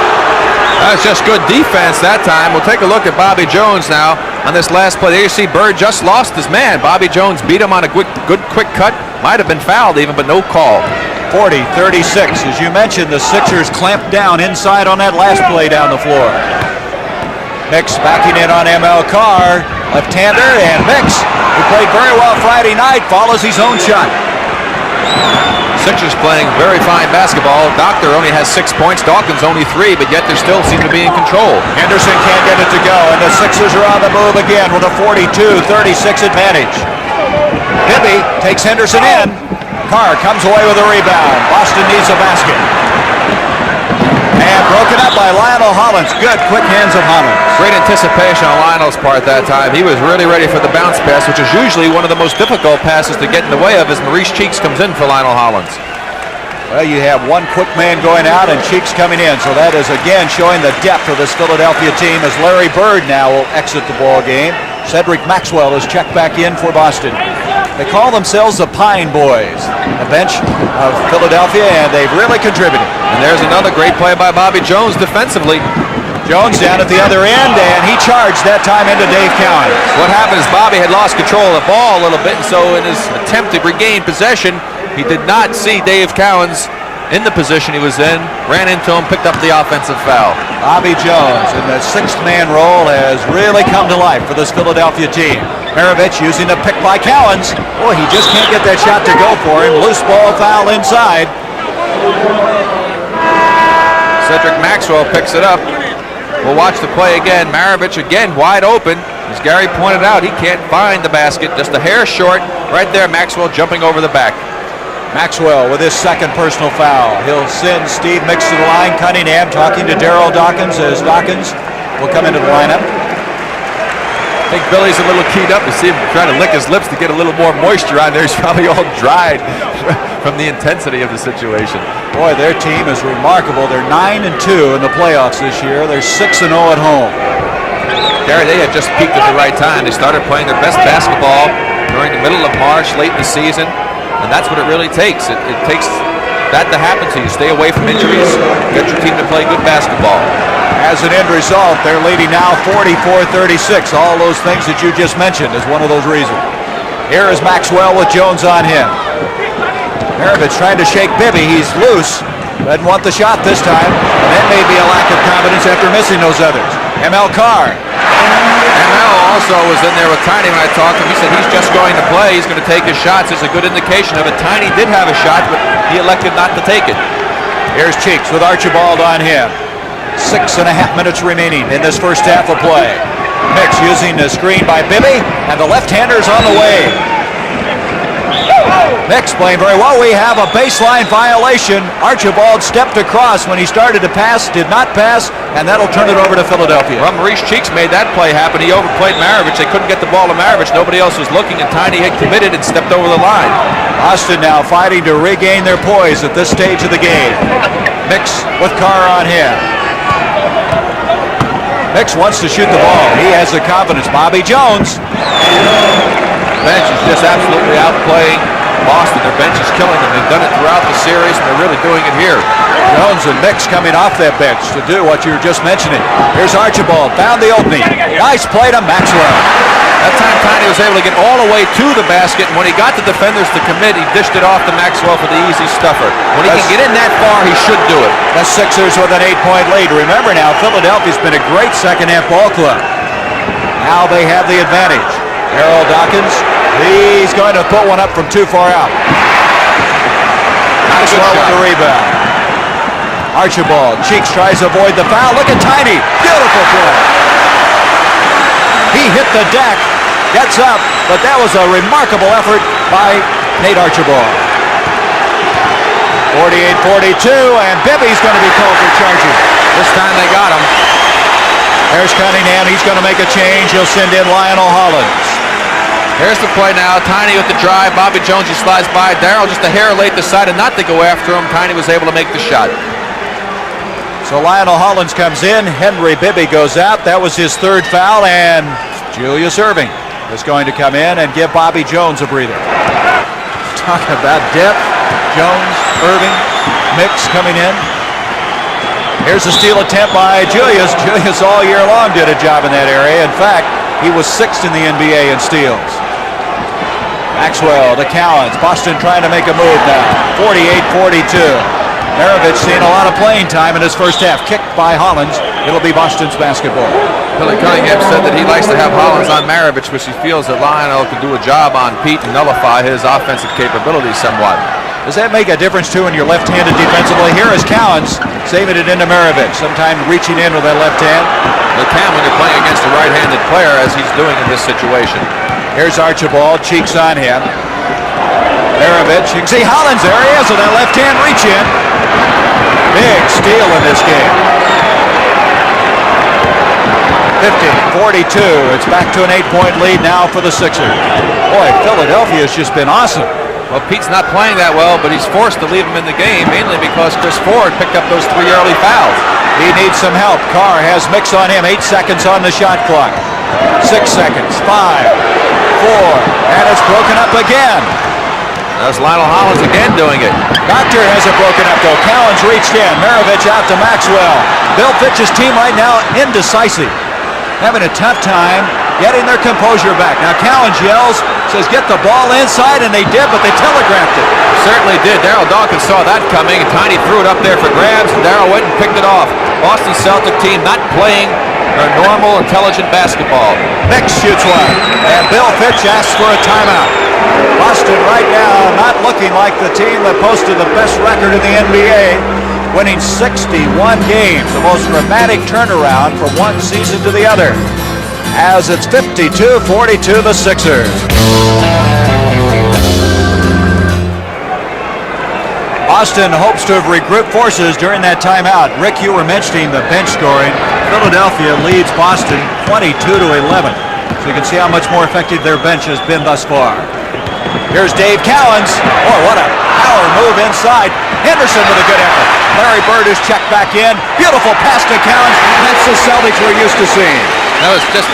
That's just good defense that time. We'll take a look at Bobby Jones now on this last play. There you see Bird just lost his man. Bobby Jones beat him on a good quick cut. Might have been fouled even, but no call. 40-36. As you mentioned, the Sixers clamped down inside on that last play down the floor. Mix backing in on ML Carr. Left-hander, and Mix, who played very well Friday night, follows his own shot. Sixers playing very fine basketball. Doctor only has 6 points. Dawkins only 3, but yet they still seem to be in control. Henderson can't get it to go, and the Sixers are on the move again with a 42-36 advantage. Bibby takes Henderson in. Carr comes away with a rebound. Boston needs a basket. And broken up by Lionel Hollins. Good, quick hands of Hollins. Great anticipation on Lionel's part that time. He was really ready for the bounce pass, which is usually one of the most difficult passes to get in the way of as Maurice Cheeks comes in for Lionel Hollins. Well, you have one quick man going out and Cheeks coming in. So that is again showing the depth of this Philadelphia team as Larry Bird now will exit the ball game. Cedric Maxwell is checked back in for Boston. They call themselves the Pine Boys, the bench of Philadelphia, and they've really contributed. And there's another great play by Bobby Jones defensively. Jones down at the other end, and he charged that time into Dave Cowens. What happened is Bobby had lost control of the ball a little bit, and so in his attempt to regain possession, he did not see Dave Cowens in the position he was in, ran into him, picked up the offensive foul. Bobby Jones in the sixth-man role has really come to life for this Philadelphia team. Maravich using the pick by Cowens. Boy, he just can't get that shot to go for him. Loose ball foul inside. Cedric Maxwell picks it up. We'll watch the play again. Maravich again wide open. As Gary pointed out, he can't find the basket. Just a hair short. Right there, Maxwell jumping over the back. Maxwell with his second personal foul. He'll send Steve Mix to the line. Cunningham talking to Daryl Dawkins as Dawkins will come into the lineup. I think Billy's a little keyed up to see him trying to lick his lips to get a little more moisture on there. He's probably all dried from the intensity of the situation. Boy, their team is remarkable. They're 9-2 in the playoffs this year. They're 6-0 at home. Gary, they had just peaked at the right time. They started playing their best basketball during the middle of March, late in the season, and that's what it really takes. It takes that to happen to you. Stay away from injuries, get your team to play good basketball. As an end result, they're leading now 44-36. All those things that you just mentioned is one of those reasons. Here is Maxwell with Jones on him. Maravich trying to shake Bibby. He's loose. Doesn't want the shot this time. And that may be a lack of confidence after missing those others. ML Carr. ML also was in there with Tiny when I talked to him. He said he's just going to play. He's going to take his shots. It's a good indication of it. Tiny did have a shot, but he elected not to take it. Here's Cheeks with Archibald on him. 6.5 minutes remaining in this first half of play. Mix using the screen by Bibby, and the left-hander's on the way. Mix playing very well. We have a baseline violation. Archibald stepped across when he started to pass, did not pass, and that'll turn it over to Philadelphia. Well, Maurice Cheeks made that play happen. He overplayed Maravich. They couldn't get the ball to Maravich. Nobody else was looking, and Tiny had committed and stepped over the line. Boston now fighting to regain their poise at this stage of the game. Mix with Carr on him. Mix wants to shoot the ball. He has the confidence. Bobby Jones. Bench is just absolutely outplaying Boston. Their bench is killing them. They've done it throughout the series, and they're really doing it here. Jones and Mix coming off that bench to do what you were just mentioning. Here's Archibald. Found the opening. Nice play to Maxwell. That time Tiny was able to get all the way to the basket, and when he got the defenders to commit, he dished it off to Maxwell for the easy stuffer. When he can get in that far, he should do it. The Sixers with an 8-point lead. Remember now, Philadelphia's been a great second-half ball club. Now they have the advantage. Harold Dawkins, he's going to put one up from too far out. Maxwell with the rebound. Archibald, Cheeks tries to avoid the foul. Look at Tiny. Beautiful play. He hit the deck, gets up, but that was a remarkable effort by Nate Archibald. 48-42, and Bibby's going to be called for charging. This time they got him. There's Cunningham. He's going to make a change. He'll send in Lionel Hollins. Here's the play now. Tiny with the drive. Bobby Jones, he slides by. Darryl just a hair late decided not to go after him. Tiny was able to make the shot. So Lionel Hollins comes in. Henry Bibby goes out. That was his third foul, and Julius Erving is going to come in and give Bobby Jones a breather. Talk about depth. Jones, Erving, Mix coming in. Here's a steal attempt by Julius. Julius all year long did a job in that area. In fact, he was 6th in the NBA in steals. Maxwell to Cowens. Boston trying to make a move now. 48-42. Maravich seeing a lot of playing time in his first half. Kicked by Hollins. It'll be Boston's basketball. Billy Cunningham said that he likes to have Hollins on Maravich, which he feels that Lionel could do a job on Pete and nullify his offensive capabilities somewhat. Does that make a difference, too, when you're left-handed defensively? Here is Cowens saving it into Maravich, sometime reaching in with that left hand. They can when you're playing against a right-handed player, as he's doing in this situation. Here's Archibald, Cheeks on him. Maravich, you can see Hollins there he is with that left hand reach in. Big steal in this game. 50-42. It's back to an 8-point lead now for the Sixers. Boy, Philadelphia has just been awesome. Well, Pete's not playing that well, but he's forced to leave him in the game, mainly because Chris Ford picked up those 3 early fouls. He needs some help. Carr has mix on him. 8 seconds on the shot clock. 6 seconds. 5, 4, and it's broken up again. That's Lionel Hollins again doing it. Doctor has it broken up though. Cowens reached in. Maravich out to Maxwell. Bill Fitch's team right now indecisive. Having a tough time getting their composure back. Now Cowens yells, says get the ball inside, and they did, but they telegraphed it. Certainly did. Darryl Dawkins saw that coming, and Tiny threw it up there for grabs, and Darryl went and picked it off. Boston Celtic team not playing their normal, intelligent basketball. Mix shoots one, and Bill Fitch asks for a timeout. Boston right now not looking like the team that posted the best record in the NBA, winning 61 games, the most dramatic turnaround from one season to the other. As it's 52-42, the Sixers. Boston hopes to have regrouped forces during that timeout. Rick, you were mentioning the bench scoring. Philadelphia leads Boston 22-11. So you can see how much more effective their bench has been thus far. Here's Dave Cowens. Boy, what a power move inside. Henderson with a good effort. Larry Bird is checked back in. Beautiful pass to Cowens. That's the Celtics we're used to seeing. That was just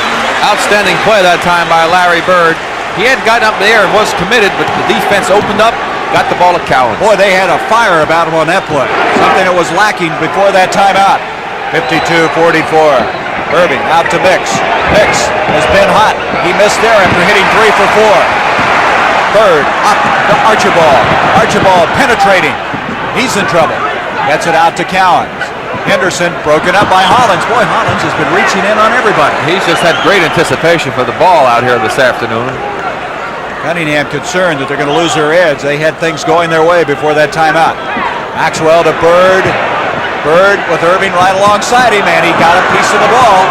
outstanding play that time by Larry Bird. He had gotten up there and was committed, but the defense opened up, got the ball to Cowens. Boy, they had a fire about him on that play. Something that was lacking before that timeout. 52-44. Irving out to Mix. Mix has been hot. He missed there after hitting 3 for 4. Bird up to Archibald. Archibald penetrating. He's in trouble. Gets it out to Cowens. Henderson broken up by Hollins. Boy, Hollins has been reaching in on everybody. He's just had great anticipation for the ball out here this afternoon. Cunningham concerned that they're going to lose their edge. They had things going their way before that timeout. Maxwell to Bird. Bird with Irving right alongside him, and he got a piece of the ball.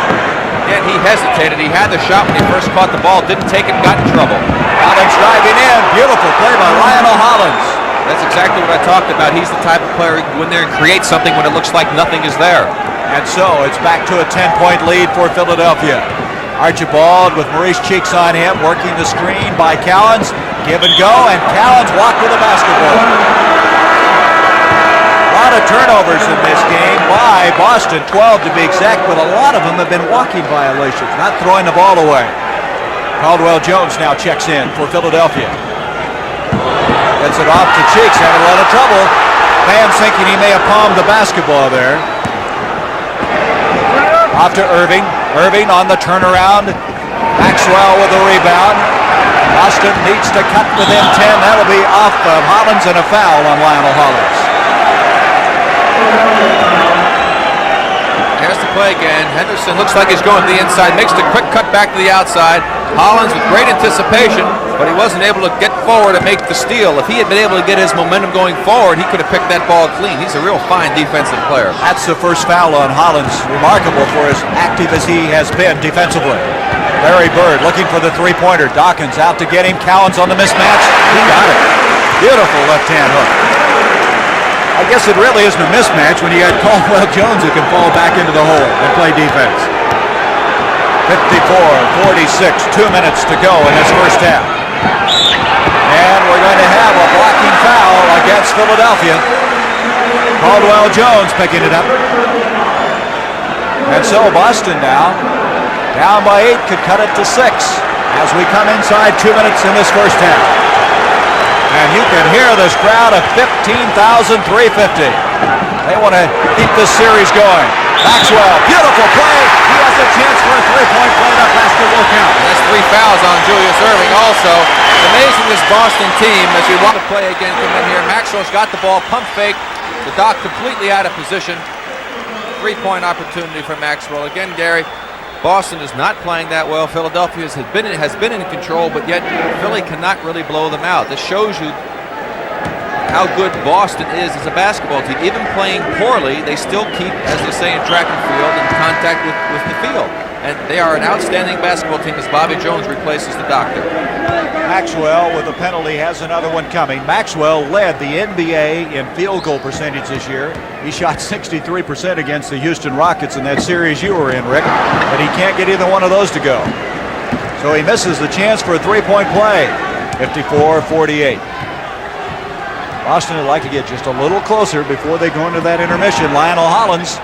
Yet he hesitated. He had the shot when he first caught the ball, didn't take it, got in trouble. Hollins driving in. Beautiful play by Lionel Hollins. That's exactly what I talked about. He's the type of player who can go in there and create something when it looks like nothing is there. And so it's back to a 10-point lead for Philadelphia. Archibald with Maurice Cheeks on him, working the screen by Cowens. Give and go, and Cowens walked with the basketball. A lot of turnovers in this game by Boston, 12 to be exact, but a lot of them have been walking violations, not throwing the ball away. Caldwell Jones now checks in for Philadelphia. Gets it off to Cheeks, having a lot of trouble. Fans thinking he may have palmed the basketball there. Off to Irving. Irving on the turnaround. Maxwell with the rebound. Boston needs to cut within 10. That'll be off of Hollins and a foul on Lionel Hollins. Here's the play again. Henderson looks like he's going to the inside. Makes the quick cut back to the outside. Hollins with great anticipation, but he wasn't able to get forward and make the steal. If he had been able to get his momentum going forward, he could have picked that ball clean. He's a real fine defensive player. That's the first foul on Hollins. Remarkable for as active as he has been defensively. Larry Bird looking for the three-pointer. Dawkins out to get him. Cowens on the mismatch. He got it. Beautiful left-hand hook. I guess it really isn't a mismatch when you got Caldwell Jones who can fall back into the hole and play defense. 54-46, 2 minutes to go in this first half. And we're going to have a blocking foul against Philadelphia. Caldwell Jones picking it up. And so Boston now, down by 8, could cut it to 6 as we come inside 2 minutes in this first half. And you can hear this crowd of 15,350. They want to keep this series going. Maxwell, beautiful play. He has a chance for a three-point play. That basket will count. And that's 3 fouls on Julius Irving also. It's amazing this Boston team as we want to play again come in here. Maxwell's got the ball, pump fake. The Doc completely out of position. 3-point opportunity for Maxwell. Again, Gary, Boston is not playing that well. Philadelphia has been in control, but yet Philly cannot really blow them out. This shows you how good Boston is as a basketball team. Even playing poorly, they still keep, as they say in track and field, in contact with the field. and they are an outstanding basketball team as Bobby Jones replaces the doctor. Maxwell with a penalty has another one coming. Maxwell led the NBA in field goal percentage this year. He shot 63% against the Houston Rockets in that series you were in, Rick, but he can't get either one of those to go. So he misses the chance for a three-point play. 54-48. Boston would like to get just a little closer before they go into that intermission. Lionel Hollins.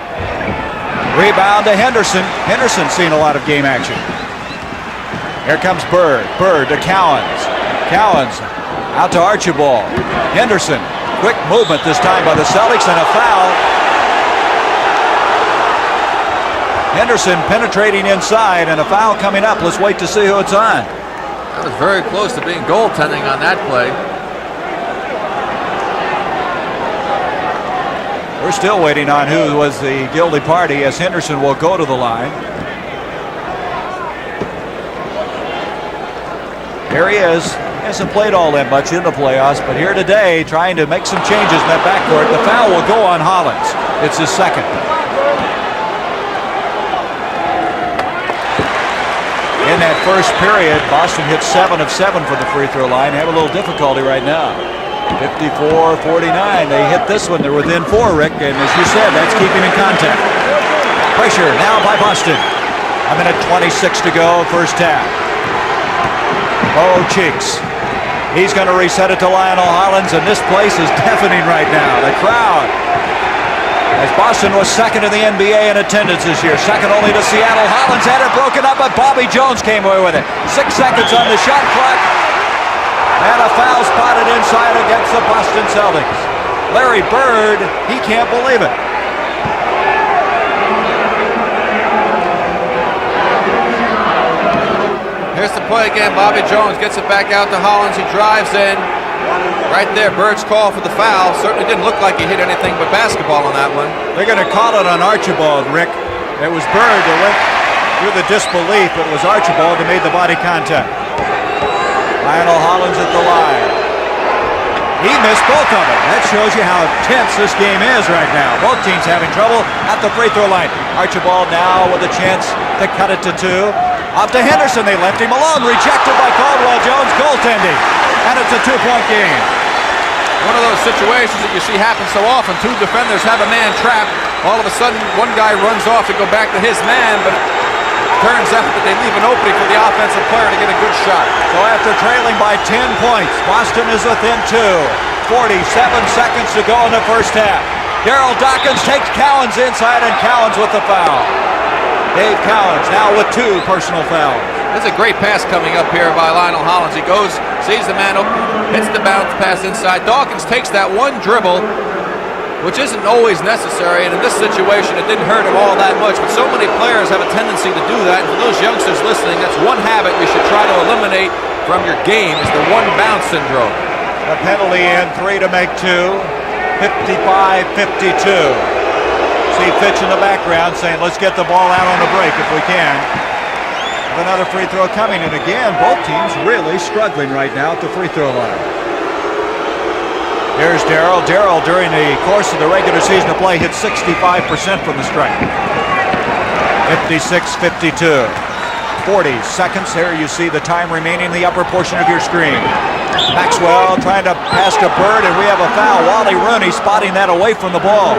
Rebound to Henderson. Henderson seen a lot of game action. Here comes Bird. Bird to Cowens. Cowens out to Archibald. Henderson. Quick movement this time by the Celtics and a foul. Henderson penetrating inside and a foul coming up. Let's wait to see who it's on. That was very close to being goaltending on that play. We're still waiting on who was the guilty party as Henderson will go to the line. Here he is. He hasn't played all that much in the playoffs, but here today trying to make some changes in that backcourt. The foul will go on Hollins. It's his second. In that first period, Boston hit 7 of 7 for the free throw line. Have a little difficulty right now. 54-49. They hit this one. They're within 4, Rick, and as you said, that's keeping in contact. Pressure now by Boston. A minute 26 to go, first half. Bo Cheeks. He's going to reset it to Lionel Hollins, and this place is deafening right now. The crowd. As Boston was second in the NBA in attendance this year, second only to Seattle. Hollins had it broken up, but Bobby Jones came away with it. 6 seconds on the shot clock. And a foul spotted inside against the Boston Celtics. Larry Bird, he can't believe it. Here's the play again. Bobby Jones gets it back out to Hollins. He drives in. Right there, Bird's call for the foul. Certainly didn't look like he hit anything but basketball on that one. They're going to call it on Archibald, Rick. It was Bird that went through the disbelief, but it was Archibald that made the body contact. Lionel Hollins at the line. He missed both of them. That shows you how tense this game is right now. Both teams having trouble at the free throw line. Archibald now with a chance to cut it to 2. Off to Henderson. They left him alone. Rejected by Caldwell Jones. Goaltending. And it's a 2-point game. One of those situations that you see happen so often. 2 defenders have a man trapped. All of a sudden, one guy runs off to go back to his man, but turns out that they leave an opening for the offensive player to get a good shot. So after trailing by 10 points, Boston is within 2. 47 seconds to go in the first half. Daryl Dawkins takes Cowens inside, and Cowens with the foul. Dave Cowens now with 2 personal fouls. There's a great pass coming up here by Lionel Hollins. He goes, sees the man open, hits the bounce pass inside. Dawkins takes that one dribble, which isn't always necessary, and in this situation it didn't hurt him all that much, but so many players have a tendency to do that, and for those youngsters listening, that's one habit you should try to eliminate from your game, is the one bounce syndrome. A penalty in, 3 to make 2, 55-52. See Fitch in the background saying, let's get the ball out on the break if we can. With another free throw coming, and again, both teams really struggling right now at the free throw line. Here's Darryl. Darryl, during the course of the regular season of play, hit 65% from the stripe. 56-52. 40 seconds. There you see the time remaining in the upper portion of your screen. Maxwell trying to pass to Bird, and we have a foul. Wally Rooney spotting that away from the ball.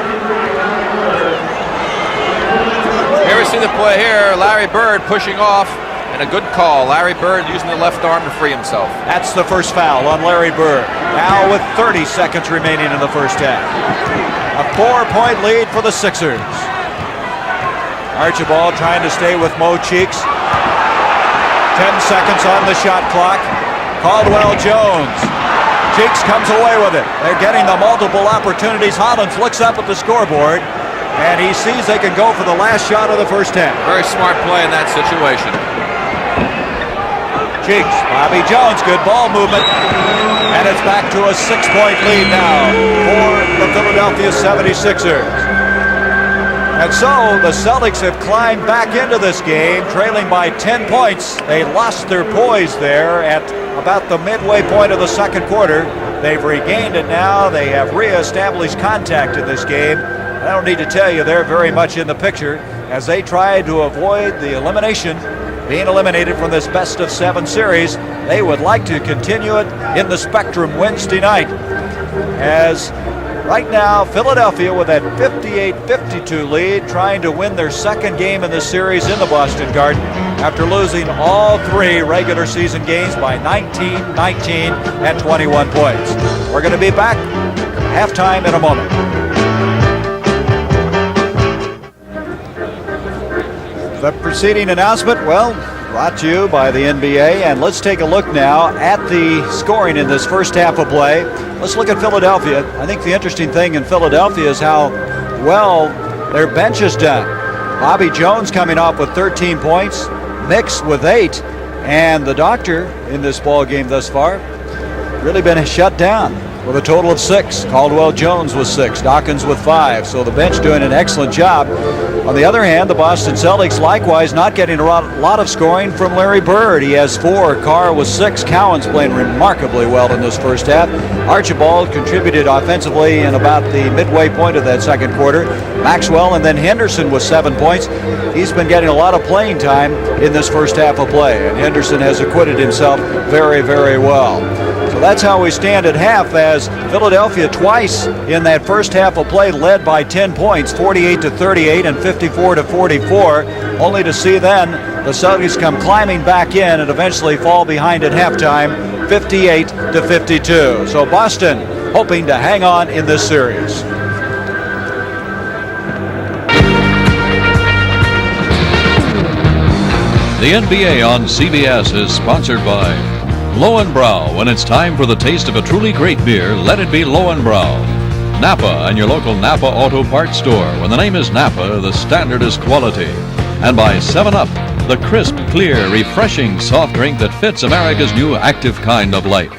Here we see the play here. Larry Bird pushing off, and a good call. Larry Bird using the left arm to free himself. That's the first foul on Larry Bird. Now with 30 seconds remaining in the first half. A 4-point lead for the Sixers. Archibald trying to stay with Mo Cheeks. 10 seconds on the shot clock. Caldwell Jones. Cheeks comes away with it. They're getting the multiple opportunities. Hollins looks up at the scoreboard, and he sees they can go for the last shot of the first half. Very smart play in that situation. Cheeks, Bobby Jones, good ball movement. And it's back to a 6-point lead now for the Philadelphia 76ers. And so the Celtics have climbed back into this game, trailing by 10 points. They lost their poise there at about the midway point of the second quarter. They've regained it now. They have reestablished contact in this game. I don't need to tell you they're very much in the picture. as they try to avoid the being eliminated from this best-of-7 series. They would like to continue it in the Spectrum Wednesday night. As right now, Philadelphia with that 58-52 lead, trying to win their second game in the series in the Boston Garden after losing all 3 regular season games by 19, 19, and 21 points. We're going to be back halftime in a moment. The preceding announcement, well, brought to you by the NBA. And let's take a look now at the scoring in this first half of play. Let's look at Philadelphia. I think the interesting thing in Philadelphia is how well their bench has done. Bobby Jones coming off with 13 points, Mix with 8, and the Doctor in this ball game thus far really been shut down with a total of 6. Caldwell Jones with 6, Dawkins with 5. So the bench doing an excellent job. On the other hand, the Boston Celtics likewise not getting a lot of scoring from Larry Bird. He has 4. Carr with 6. Cowan's playing remarkably well in this first half. Archibald contributed offensively in about the midway point of that second quarter. Maxwell and then Henderson with 7 points. He's been getting a lot of playing time in this first half of play, and Henderson has acquitted himself very, very well. So that's how we stand at half, as Philadelphia twice in that first half of play led by 10 points, 48-38 and 54-44, only to see then the Celtics come climbing back in and eventually fall behind at halftime, 58-52. So Boston hoping to hang on in this series. The NBA on CBS is sponsored by Lowenbrau. When it's time for the taste of a truly great beer, let it be Lowenbrau. Napa and your local Napa Auto Parts store. When the name is Napa, the standard is quality. And by 7-Up, the crisp, clear, refreshing soft drink that fits America's new active kind of life.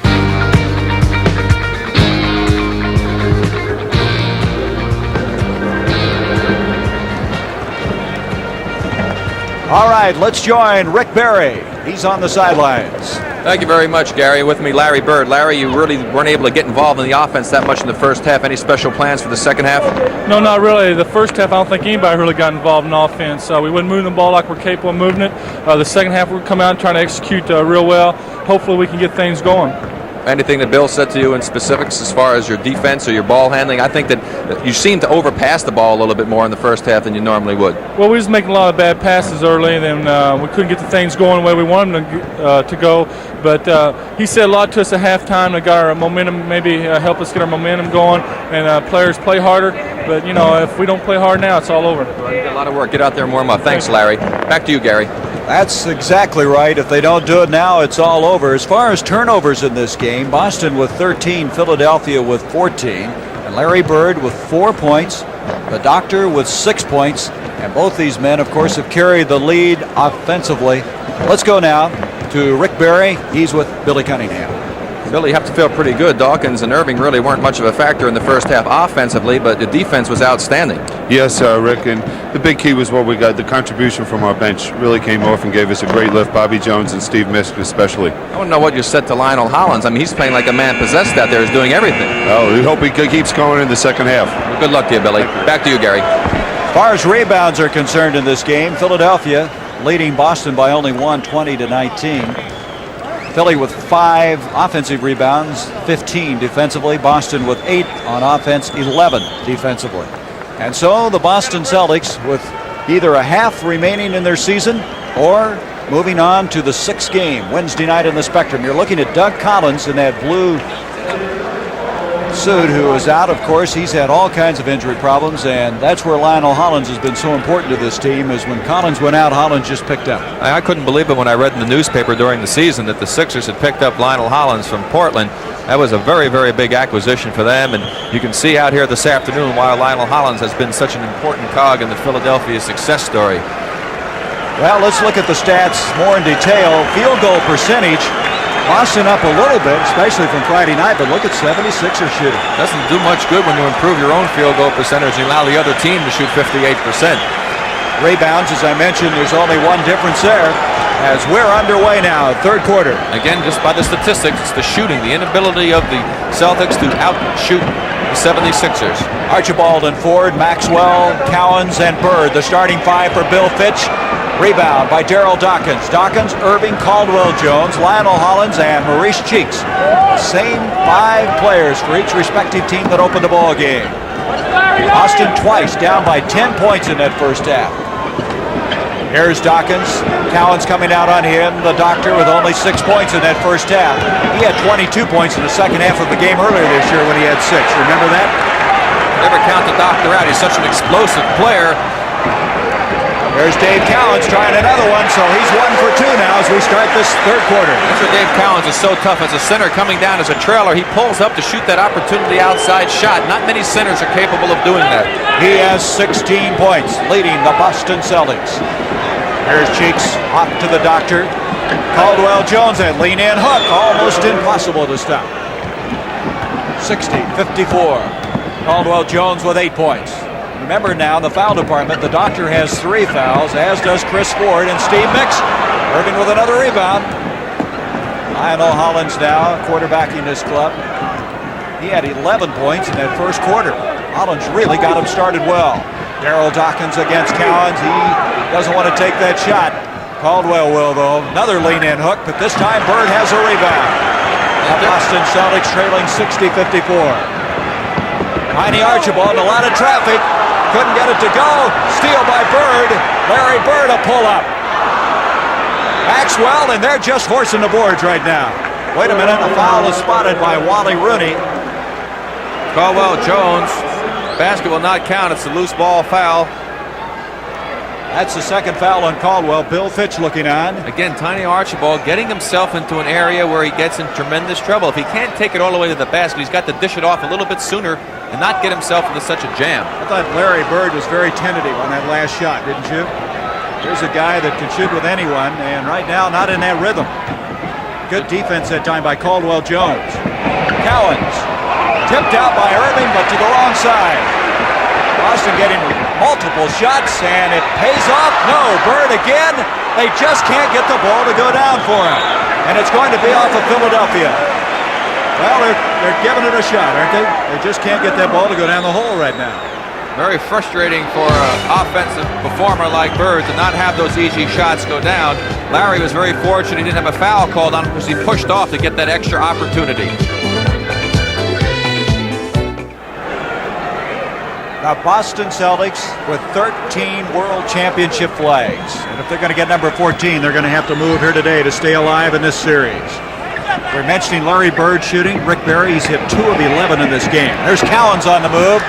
All right, let's join Rick Barry. He's on the sidelines. Thank you very much, Gary. With me, Larry Bird. Larry, you really weren't able to get involved in the offense that much in the first half. Any special plans for the second half? No, not really. The first half, I don't think anybody really got involved in offense. We wouldn't move the ball like we're capable of moving it. The second half, we'll come out and try to execute real well. Hopefully, we can get things going. Anything that Bill said to you in specifics as far as your defense or your ball handling? I think that you seem to overpass the ball a little bit more in the first half than you normally would. Well, we was making a lot of bad passes early, and then we couldn't get the things going the way we wanted them to go. But he said a lot to us at halftime that got our momentum, maybe help us get our momentum going, and players play harder. But, you know, if we don't play hard now, it's all over. You got a lot of work. Get out there and warm up. Thanks, Larry. Back to you, Gary. That's exactly right. If they don't do it now, it's all over. As far as turnovers in this game, Boston with 13, Philadelphia with 14, and Larry Bird with 4 points, the Doctor with 6 points, and both these men, of course, have carried the lead offensively. Let's go now to Rick Barry. He's with Billy Cunningham. Billy, you have to feel pretty good. Dawkins and Irving really weren't much of a factor in the first half offensively, but the defense was outstanding. Yes, Rick, and the big key was what we got. The contribution from our bench really came off and gave us a great lift. Bobby Jones and Steve Misk especially. I want to know what you said to Lionel Hollins. I mean, he's playing like a man possessed out there. He's doing everything. Oh, we hope he keeps going in the second half. Well, good luck to you, Billy. Back to you, Gary. As far as rebounds are concerned in this game, Philadelphia leading Boston by only 1, 20-19. Philly with 5 offensive rebounds, 15 defensively. Boston with 8 on offense, 11 defensively. And so the Boston Celtics with either a half remaining in their season or moving on to the 6th game Wednesday night in the Spectrum. You're looking at Doug Collins in that blue suit, who is out. Of course, he's had all kinds of injury problems, and that's where Lionel Hollins has been so important to this team, is when Collins went out, Hollins just picked up. I couldn't believe it when I read in the newspaper during the season that the Sixers had picked up Lionel Hollins from Portland. That was a very, very big acquisition for them, and you can see out here this afternoon why Lionel Hollins has been such an important cog in the Philadelphia success story. Well, let's look at the stats more in detail. Field goal percentage, Boston up a little bit, especially from Friday night, but look at 76er shooting. Doesn't do much good when you improve your own field goal percentage and allow the other team to shoot 58%. Rebounds, as I mentioned, there's only one difference there. as we're underway now, third quarter. Again, just by the statistics, it's the shooting, the inability of the Celtics to outshoot the 76ers. Archibald and Ford, Maxwell, Cowens, and Bird, the starting five for Bill Fitch. Rebound by Daryl Dawkins. Dawkins, Irving, Caldwell Jones, Lionel Hollins, and Maurice Cheeks. The same five players for each respective team that opened the ball game. Austin twice down by 10 points in that first half. Here's Dawkins. Cowens coming out on him. The doctor with only 6 points in that first half. He had 22 points in the second half of the game earlier this year when he had 6. Remember that? Never count the doctor out. He's such an explosive player. There's Dave Cowens trying another one, so he's 1 for 2 now as we start this third quarter. That's where Dave Cowens is so tough as a center coming down as a trailer. He pulls up to shoot that opportunity outside shot. Not many centers are capable of doing that. He has 16 points, leading the Boston Celtics. Here's Cheeks off to the doctor. Caldwell Jones and lean in hook, almost impossible to stop. 60-54. Caldwell Jones with 8 points. Remember now, the foul department, the doctor has 3 fouls, as does Chris Ford and Steve Mix. Irving with another rebound. Lionel Hollins now quarterbacking this club. He had 11 points in that first quarter. Hollins really got him started well. Daryl Dawkins against Cowens. He doesn't want to take that shot. Caldwell will, though. Another lean-in hook, but this time Bird has a rebound. The Boston Celtics trailing 60-54. Tiny Archibald, a lot of traffic. Couldn't get it to go. Steal by Bird. Larry Bird a pull-up. Maxwell, and they're just horsing the boards right now. Wait a minute, a foul is spotted by Wally Rooney. Caldwell Jones. Basket will not count. It's a loose ball foul. That's the second foul on Caldwell. Bill Fitch looking on. Again, Tiny Archibald getting himself into an area where he gets in tremendous trouble. If he can't take it all the way to the basket, he's got to dish it off a little bit sooner and not get himself into such a jam. I thought Larry Bird was very tentative on that last shot, didn't you? Here's a guy that can shoot with anyone, and right now not in that rhythm. Good defense that time by Caldwell Jones. Cowens tipped out by Irving, but to the wrong side. Boston getting multiple shots, and it pays off. No, Bird again. They just can't get the ball to go down for him. And it's going to be off of Philadelphia. Well, they're giving it a shot, aren't they? They just can't get that ball to go down the hole right now. Very frustrating for an offensive performer like Bird to not have those easy shots go down. Larry was very fortunate he didn't have a foul called on him because he pushed off to get that extra opportunity. The Boston Celtics with 13 World Championship flags. And if they're going to get number 14, they're going to have to move here today to stay alive in this series. We're mentioning Larry Bird shooting. Rick Barry, he's hit 2 of 11 in this game. There's Cowens on the move.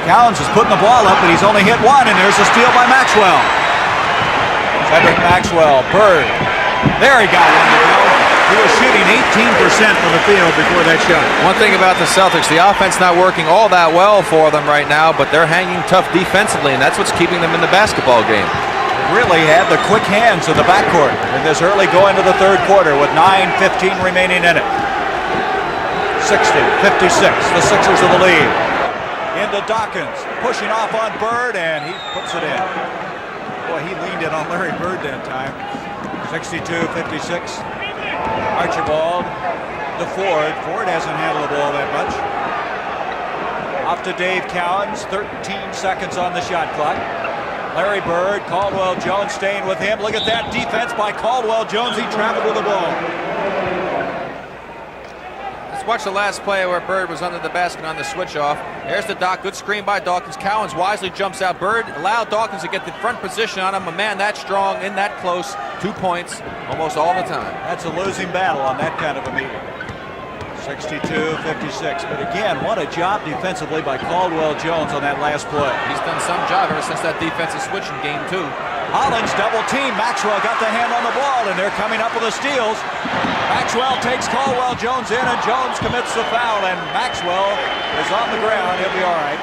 Cowens is putting the ball up, but he's only hit 1, and there's a steal by Maxwell. Cedric Maxwell, Bird. There he got one to go. He was shooting 18% from the field before that shot. One thing about the Celtics, the offense not working all that well for them right now, but they're hanging tough defensively, and that's what's keeping them in the basketball game. Really had the quick hands in the backcourt in this early going to the third quarter with 9:15 remaining in it. 60-56, the Sixers in the lead. Into Dawkins, pushing off on Bird, and he puts it in. Boy, he leaned in on Larry Bird that time. 62-56. Archibald to Ford. Ford hasn't handled the ball that much. Off to Dave Cowens. 13 seconds on the shot clock. Larry Bird, Caldwell Jones staying with him. Look at that defense by Caldwell Jones. He traveled with the ball. Let's watch the last play where Bird was under the basket on the switch off. There's the Doc. Good screen by Dawkins. Cowens wisely jumps out. Bird allowed Dawkins to get the front position on him. A man that strong and that close. 2 points almost all the time. That's a losing battle on that kind of a meeting. 62-56. But again, what a job defensively by Caldwell Jones on that last play. He's done some job ever since that defensive switch in game 2. Hollins double team. Maxwell got the hand on the ball, and they're coming up with the steals. Maxwell takes Caldwell Jones in, and Jones commits the foul, and Maxwell is on the ground. He'll be all right.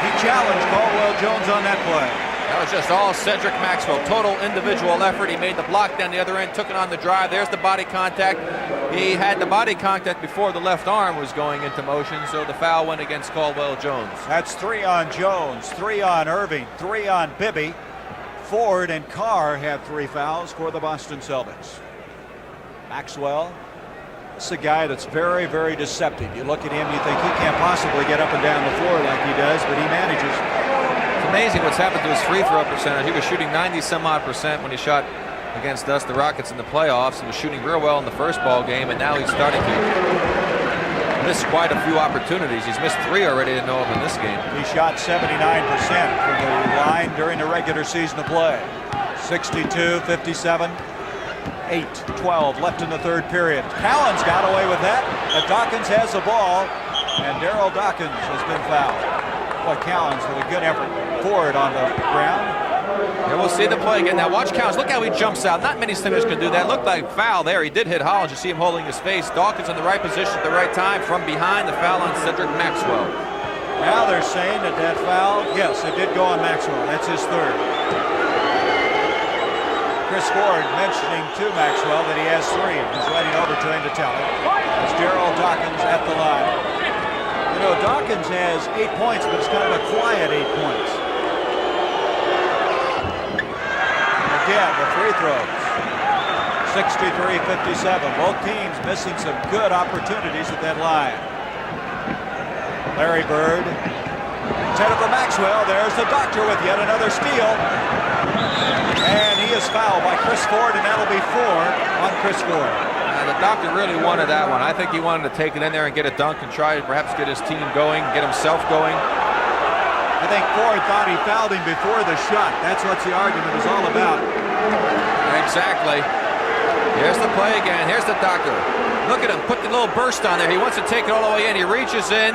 He challenged Caldwell Jones on that play. That was just all Cedric Maxwell. Total individual effort. He made the block down the other end, took it on the drive. There's the body contact. He had the body contact before the left arm was going into motion, so the foul went against Caldwell Jones. That's 3 on Jones, 3 on Irving, 3 on Bibby, Ford and Carr have 3 fouls for the Boston Celtics. Maxwell, this is a guy that's very, very deceptive. You look at him, you think he can't possibly get up and down the floor like he does, but he manages. It's amazing what's happened to his free throw percentage. He was shooting 90-some-odd% when he shot against us, the Rockets, in the playoffs. He was shooting real well in the first ball game, and now he's starting to miss quite a few opportunities. He's missed 3 already to know of in this game. He shot 79% from the line during the regular season of play. 62, 57, 8-12 left in the third period. Callan's got away with that, but Dawkins has the ball, and Daryl Dawkins has been fouled. Boy, Callan's with a good effort. Ford on the ground. And we'll see the play again. Now watch Cowens. Look how he jumps out. Not many centers can do that. Looked like foul there. He did hit Hollins. You see him holding his face. Dawkins in the right position at the right time. From behind, the foul on Cedric Maxwell. Now they're saying that foul, yes, it did go on Maxwell. That's his third. Chris Ford mentioning to Maxwell that he has 3. He's running over to him to tell him. It's Daryl Dawkins at the line. You know, Dawkins has 8 points, but it's kind of a quiet 8 points. Again, the free throws. 63-57. Both teams missing some good opportunities at that line. Larry Bird. Set up for Maxwell. There's the doctor with yet another steal. And he is fouled by Chris Ford, and that'll be 4 on Chris Ford. The doctor really wanted that one. I think he wanted to take it in there and get a dunk and try to perhaps get his team going, get himself going. I think Ford thought he fouled him before the shot. That's what the argument is all about. Exactly. Here's the play again. Here's the doctor. Look at him. Put the little burst on there. He wants to take it all the way in. He reaches in.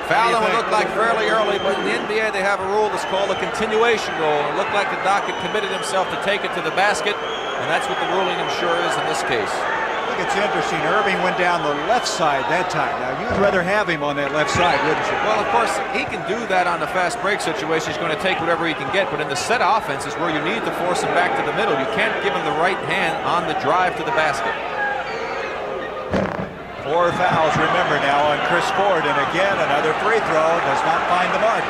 Fouling would look like fairly early, but in the NBA they have a rule that's called a continuation rule. It looked like the doc had committed himself to take it to the basket, and that's what the ruling, I'm sure, is in this case. I think it's interesting. Irving went down the left side that time. Now, you'd rather have him on that left side, wouldn't you? Well, of course, he can do that on the fast break situation. He's going to take whatever he can get, but in the set offense is where you need to force him back to the middle. You can't give him the right hand on the drive to the basket. 4 fouls, remember now, on Chris Ford, and again another free throw does not find the mark.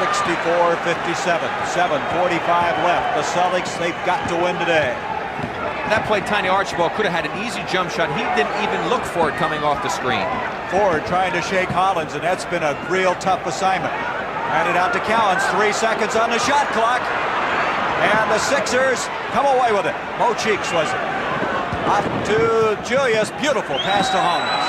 64-57, 7:45 left. The Celtics, they've got to win today. That play, Tiny Archibald could have had an easy jump shot. He didn't even look for it coming off the screen. Ford trying to shake Hollins, and that's been a real tough assignment. Handed out to Cowens, 3 seconds on the shot clock. And the Sixers come away with it. Mo Cheeks was it. Off to Julius, beautiful pass to Hollins.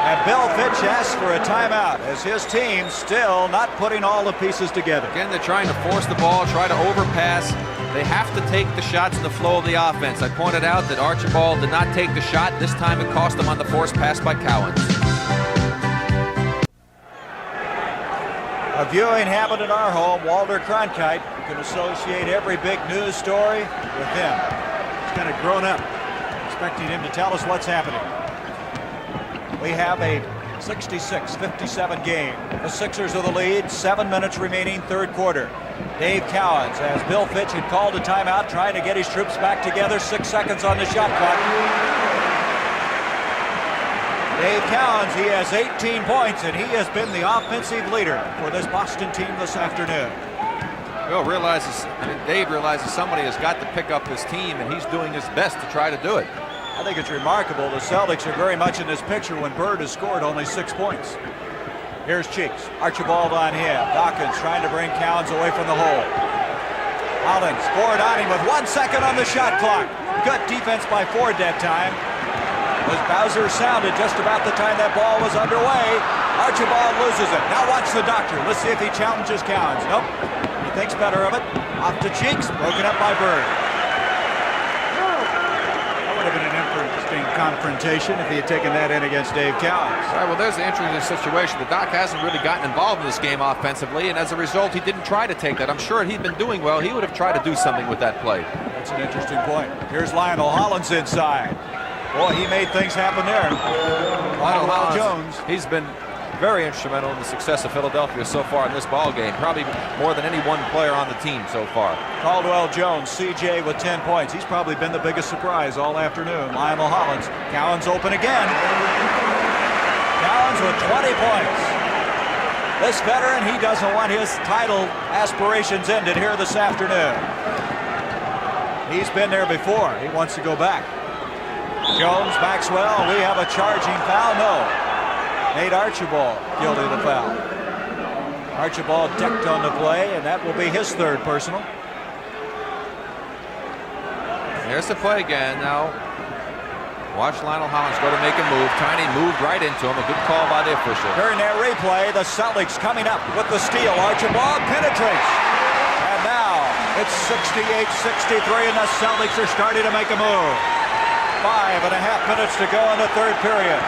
And Bill Fitch asks for a timeout as his team still not putting all the pieces together. Again, they're trying to force the ball, try to overpass. They have to take the shots in the flow of the offense. I pointed out that Archibald did not take the shot. This time it cost him on the forced pass by Cowens. A viewing habit in our home, Walter Cronkite. You can associate every big news story with him. He's kind of grown up, expecting him to tell us what's happening. We have a 66-57 game. The Sixers are the lead, 7 minutes remaining, third quarter. Dave Cowens, as Bill Fitch had called a timeout, trying to get his troops back together. 6 seconds on the shot clock. Dave Cowens, he has 18 points, and he has been the offensive leader for this Boston team this afternoon. Dave realizes somebody has got to pick up this team, and he's doing his best to try to do it. I think it's remarkable. The Celtics are very much in this picture when Bird has scored only 6 points. Here's Cheeks. Archibald on him. Dawkins trying to bring Cowens away from the hole. Hollins, Ford on him with 1 second on the shot clock. Good defense by Ford that time. As Bowser sounded just about the time that ball was underway, Archibald loses it. Now watch the doctor. Let's see if he challenges Cowens. Nope. He thinks better of it. Off to Cheeks. Broken up by Bird. That would have been an interesting confrontation if he had taken that in against Dave Cowens. All right, well, there's the interesting situation. The Doc hasn't really gotten involved in this game offensively, and as a result, he didn't try to take that. I'm sure he'd been doing well. He would have tried to do something with that play. That's an interesting point. Here's Lionel Hollins inside. Boy, he made things happen there. Caldwell Jones. He's been very instrumental in the success of Philadelphia so far in this ball game. Probably more than any one player on the team so far. Caldwell Jones, CJ with 10 points. He's probably been the biggest surprise all afternoon. Lionel Hollins. Cowens open again. Cowens with 20 points. This veteran, he doesn't want his title aspirations ended here this afternoon. He's been there before. He wants to go back. Jones, Maxwell, we have a charging foul. No. Nate Archibald guilty of the foul. Archibald decked on the play, and that will be his third personal. Here's the play again now. Watch Lionel Hollins go to make a move. Tiny moved right into him. A good call by the official. During that replay, the Celtics coming up with the steal. Archibald penetrates. And now it's 68-63, and the Celtics are starting to make a move. 5.5 minutes to go in the third period.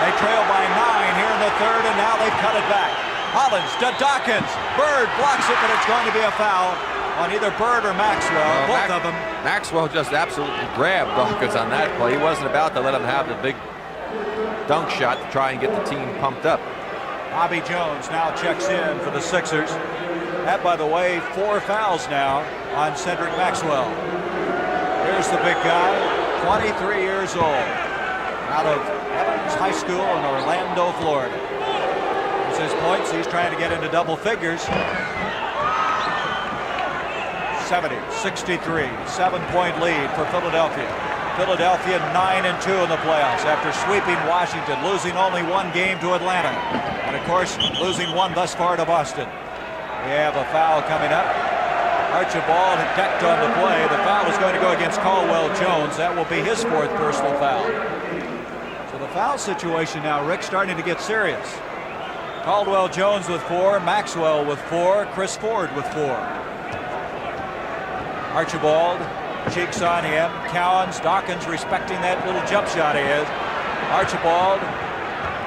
They trail by 9 here in the third, and now they've cut it back. Hollins to Dawkins. Bird blocks it, but it's going to be a foul on either Bird or Maxwell, both of them. Maxwell just absolutely grabbed Dawkins on that play. He wasn't about to let him have the big dunk shot to try and get the team pumped up. Bobby Jones now checks in for the Sixers. That, by the way, 4 fouls now on Cedric Maxwell. Here's the big guy, 23 years old, out of Evans High School in Orlando, Florida. Here's his points. He's trying to get into double figures. 70-63, 7-point lead for Philadelphia. Philadelphia 9-2 in the playoffs after sweeping Washington, losing only 1 game to Atlanta, and of course losing 1 thus far to Boston. We have a foul coming up. Archibald had decked on the play. The foul is going to go against Caldwell Jones. That will be his 4th personal foul. So the foul situation now, Rick, starting to get serious. Caldwell Jones with 4, Maxwell with 4, Chris Ford with 4. Archibald, cheeks on him. Cowens, Dawkins respecting that little jump shot he is. Archibald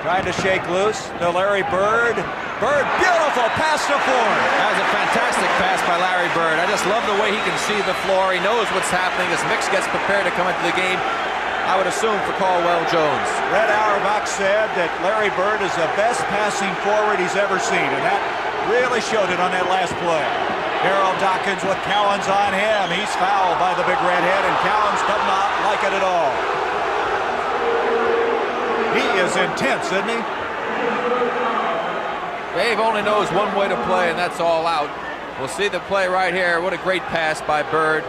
trying to shake loose to Larry Bird. Bird, beautiful pass to Ford. That was a fantastic pass by Larry Bird. I just love the way he can see the floor. He knows what's happening as Mix gets prepared to come into the game. I would assume for Caldwell Jones. Red Auerbach said that Larry Bird is the best passing forward he's ever seen, and that really showed it on that last play. Harold Dawkins with Cowens on him. He's fouled by the big redhead, and Cowens does not like it at all. He is intense, isn't he? Dave only knows one way to play, and that's all out. We'll see the play right here. What a great pass by Bird.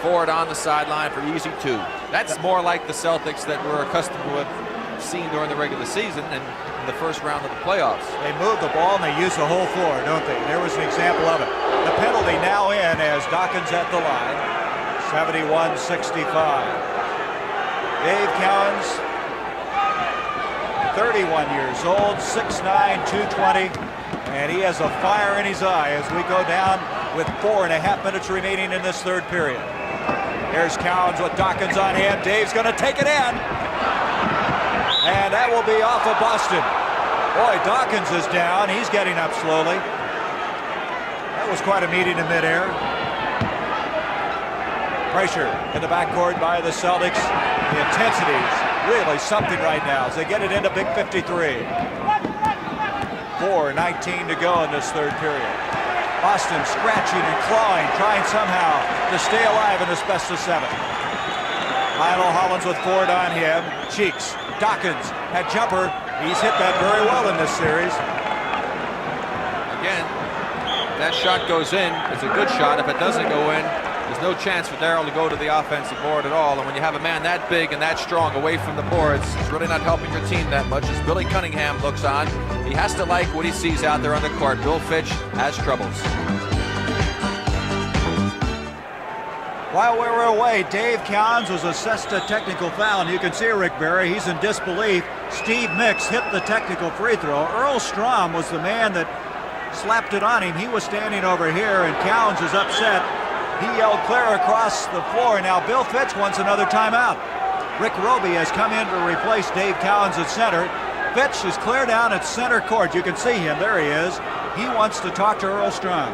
Ford on the sideline for easy 2. That's more like the Celtics that we're accustomed to have seen during the regular season and in the first round of the playoffs. They move the ball and they use the whole floor, don't they? There was an example of it. The penalty now in as Dawkins at the line. 71-65. Dave Cowens, 31 years old, 6'9", 220, and he has a fire in his eye as we go down with 4.5 minutes remaining in this third period. Here's Cowens with Dawkins on him. Dave's going to take it in. And that will be off of Boston. Boy, Dawkins is down. He's getting up slowly. That was quite a meeting in midair. Pressure in the backcourt by the Celtics. The intensity is really something right now as they get it into Big 53. 4:19 to go in this third period. Boston scratching and clawing, trying somehow to stay alive in this best of 7. Lionel Hollins with Ford on him. Cheeks. Dawkins had jumper. He's hit that very well in this series. Again, if that shot goes in, it's a good shot. If it doesn't go in, there's no chance for Darryl to go to the offensive board at all. And when you have a man that big and that strong away from the boards, it's really not helping your team that much. As Billy Cunningham looks on, he has to like what he sees out there on the court. Bill Fitch has troubles. While we were away, Dave Cowens was assessed a technical foul, and you can see Rick Barry, he's in disbelief. Steve Mix hit the technical free throw. Earl Strom was the man that slapped it on him. He was standing over here, and Cowens is upset. He yelled clear across the floor. Now Bill Fitch wants another timeout. Rick Roby has come in to replace Dave Cowens at center. Fitch is clear down at center court. You can see him. There he is. He wants to talk to Earl Strom.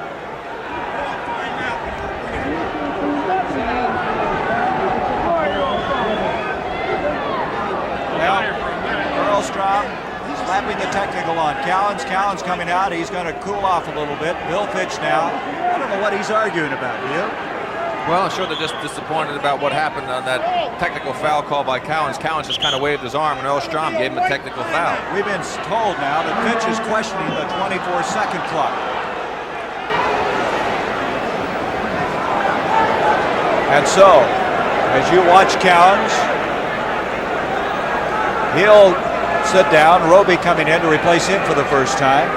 Well, Earl Strom slapping the technical on Cowens. Cowens coming out. He's going to cool off a little bit. Bill Fitch now. I don't know what he's arguing about, do you? Well, I'm sure they're just disappointed about what happened on that technical foul call by Cowens. Cowens just kind of waved his arm, and Earl Strom gave him a technical foul. We've been told now that Finch is questioning the 24-second clock. And so, as you watch Cowens, he'll sit down. Roby coming in to replace him for the first time.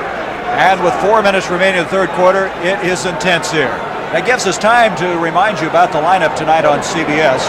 And with 4 minutes remaining in the third quarter, it is intense here. That gives us time to remind you about the lineup tonight on CBS.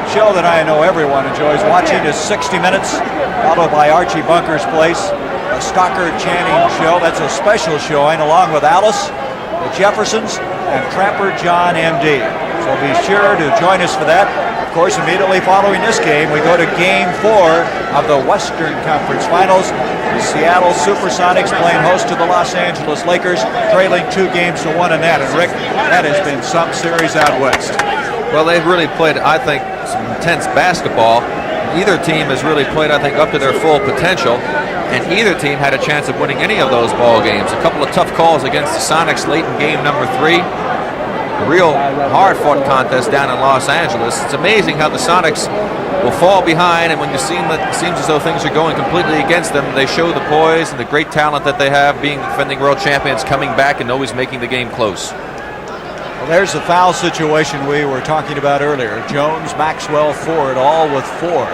Show that I know everyone enjoys watching is 60 Minutes, followed by Archie Bunker's Place, a Stocker Channing show. That's a special showing, along with Alice, the Jeffersons, and Trapper John M.D. So be sure to join us for that. Of course, immediately following this game, we go to Game 4 of the Western Conference Finals. The Seattle Supersonics playing host to the Los Angeles Lakers, trailing 2-1 in that. And Rick, that has been some series out west. Well, they've really played, I think, some intense basketball. Either team has really played, I think, up to their full potential, and either team had a chance of winning any of those ball games. A couple of tough calls against the Sonics late in game number 3. A real hard-fought contest down in Los Angeles. It's amazing how the Sonics will fall behind, and when it seems as though things are going completely against them, they show the poise and the great talent that they have, being defending world champions, coming back and always making the game close. Well, there's the foul situation we were talking about earlier. Jones, Maxwell, Ford, all with 4.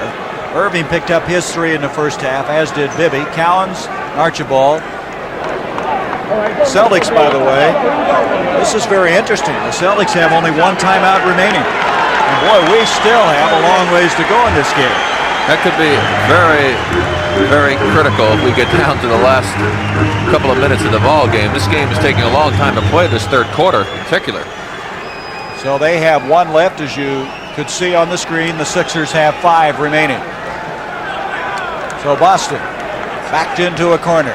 Irving picked up his 3 in the first half, as did Bibby. Cowens, Archibald. Celtics, by the way, this is very interesting. The Celtics have only 1 timeout remaining. And boy, we still have a long ways to go in this game. That could be very, very critical if we get down to the last couple of minutes of the ball game. This game is taking a long time to play, this third quarter in particular. So they have 1 left, as you could see on the screen. The Sixers have 5 remaining. So Boston backed into a corner.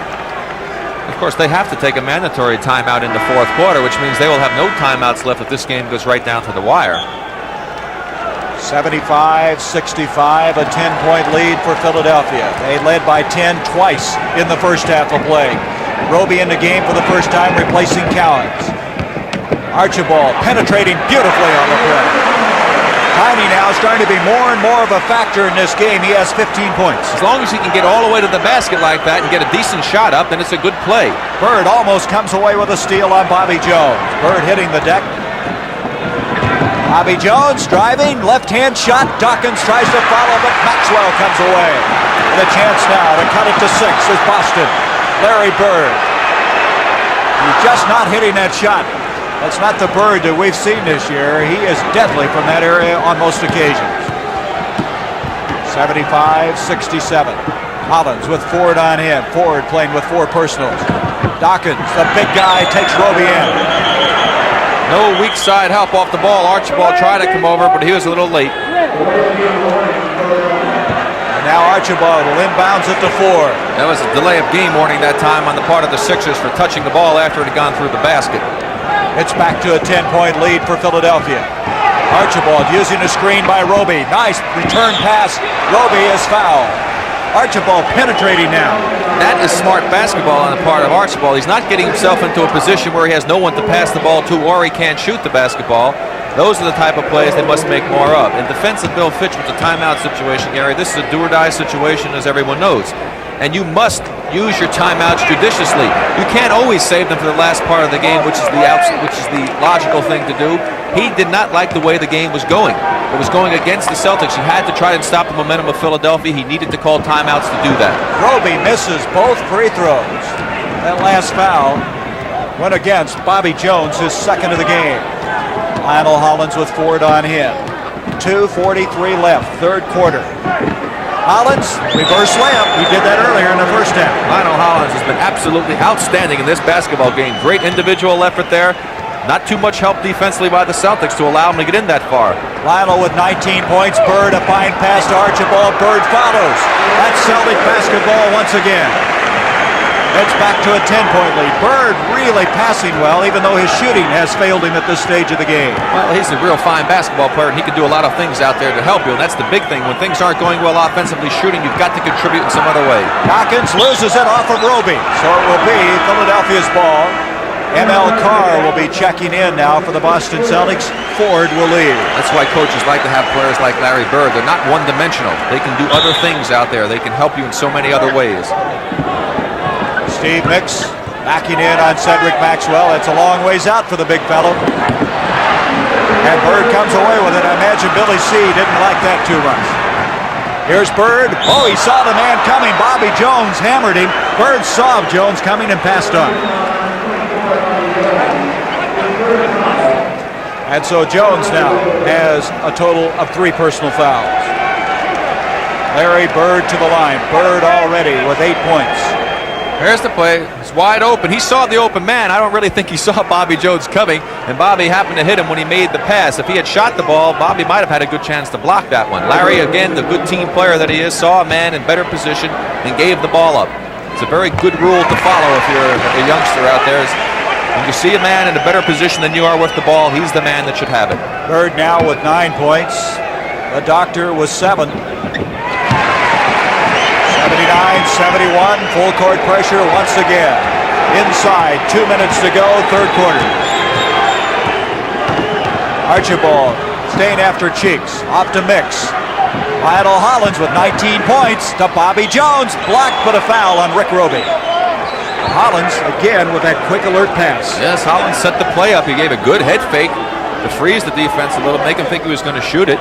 Of course, they have to take a mandatory timeout in the fourth quarter, which means they will have no timeouts left if this game goes right down to the wire. 75-65, a 10-point lead for Philadelphia. They led by 10 twice in the first half of play. Roby in the game for the first time, replacing Cowens. Archibald penetrating beautifully on the play. Tiny now starting to be more and more of a factor in this game. He has 15 points. As long as he can get all the way to the basket like that and get a decent shot up, then it's a good play. Bird almost comes away with a steal on Bobby Jones. Bird hitting the deck. Bobby Jones driving, left-hand shot. Dawkins tries to follow, but Maxwell comes away. With a chance now to cut it to 6 is Boston. Larry Bird. He's just not hitting that shot. That's not the Bird that we've seen this year. He is deadly from that area on most occasions. 75-67. Hollins with Ford on him. Ford playing with 4 personals. Dawkins, the big guy, takes Roby in. No weak side help off the ball. Archibald tried to come over, but he was a little late. And now Archibald will inbounds it to 4. That was a delay of game warning that time on the part of the Sixers for touching the ball after it had gone through the basket. It's back to a 10-point lead for Philadelphia. Archibald using a screen by Roby. Nice return pass. Roby is fouled. Archibald penetrating now. That is smart basketball on the part of Archibald. He's not getting himself into a position where he has no one to pass the ball to or he can't shoot the basketball. Those are the type of plays they must make more of. In defense of Bill Fitch with the timeout situation, Gary, this is a do-or-die situation, as everyone knows. And you must use your timeouts judiciously. You can't always save them for the last part of the game, which is the logical thing to do. He did not like the way the game was going. It was going against the Celtics. He had to try and stop the momentum of Philadelphia. He needed to call timeouts to do that. Roby misses both free throws. That last foul went against Bobby Jones, his 2nd of the game. Lionel Hollins with Ford on him. 2:43 left, third quarter. Hollins, reverse layup. He did that earlier in the first half. Lionel Hollins has been absolutely outstanding in this basketball game. Great individual effort there. Not too much help defensively by the Celtics to allow him to get in that far. Lionel with 19 points. Bird, a fine pass to Archibald. Bird follows. That's Celtic basketball once again. It's back to a 10-point lead. Bird really passing well, even though his shooting has failed him at this stage of the game. Well, he's a real fine basketball player, and he can do a lot of things out there to help you, and that's the big thing. When things aren't going well offensively shooting, you've got to contribute in some other way. Dawkins loses it off of Roby, so it will be Philadelphia's ball. ML Carr will be checking in now for the Boston Celtics. Ford will leave. That's why coaches like to have players like Larry Bird. They're not one-dimensional. They can do other things out there. They can help you in so many other ways. Steve Mix backing in on Cedric Maxwell. It's a long ways out for the big fellow. And Bird comes away with it. I imagine Billy C. didn't like that too much. Here's Bird. Oh, he saw the man coming. Bobby Jones hammered him. Bird saw Jones coming and passed on. And so Jones now has a total of 3 personal fouls. Larry Bird to the line. Bird already with 8 points. Here's the play. It's wide open. He saw the open man. I don't really think he saw Bobby Jones coming, and Bobby happened to hit him when he made the pass. If he had shot the ball, Bobby might have had a good chance to block that one. Larry, again, the good team player that he is, saw a man in better position and gave the ball up. It's a very good rule to follow if you're a youngster out there. When you see a man in a better position than you are with the ball, he's the man that should have it. Bird now with 9 points. The Doctor was 7. 79-71, full court pressure once again. Inside, 2 minutes to go, third quarter. Archibald staying after Cheeks, off to Mix. Lionel Hollins with 19 points to Bobby Jones, blocked but a foul on Rick Roby. Hollins again with that quick alert pass. Yes, Hollins set the play up. He gave a good head fake to freeze the defense a little, make him think he was going to shoot it.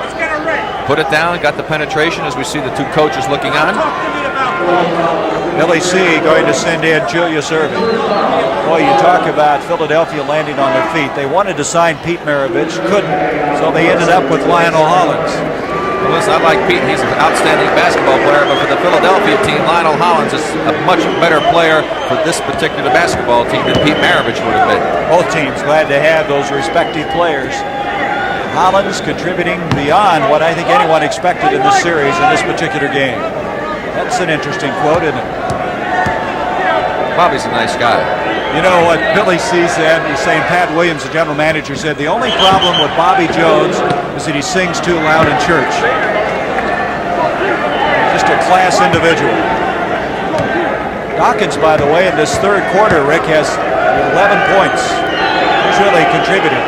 Put it down, got the penetration as we see the 2 coaches looking on. Billy C. going to send in Julius Erving. Boy, you talk about Philadelphia landing on their feet. They wanted to sign Pete Maravich, couldn't, so they ended up with Lionel Hollins. Well, listen, I like Pete. He's an outstanding basketball player, but for the Philadelphia team, Lionel Hollins is a much better player for this particular basketball team than Pete Maravich would have been. Both teams glad to have those respective players. Hollins contributing beyond what I think anyone expected in this series in this particular game. That's an interesting quote, isn't it? Bobby's a nice guy. You know what Billy C. said? He's saying Pat Williams, the general manager, said the only problem with Bobby Jones is that he sings too loud in church. Just a class individual. Dawkins, by the way, in this third quarter, Rick, has 11 points. He's really contributed.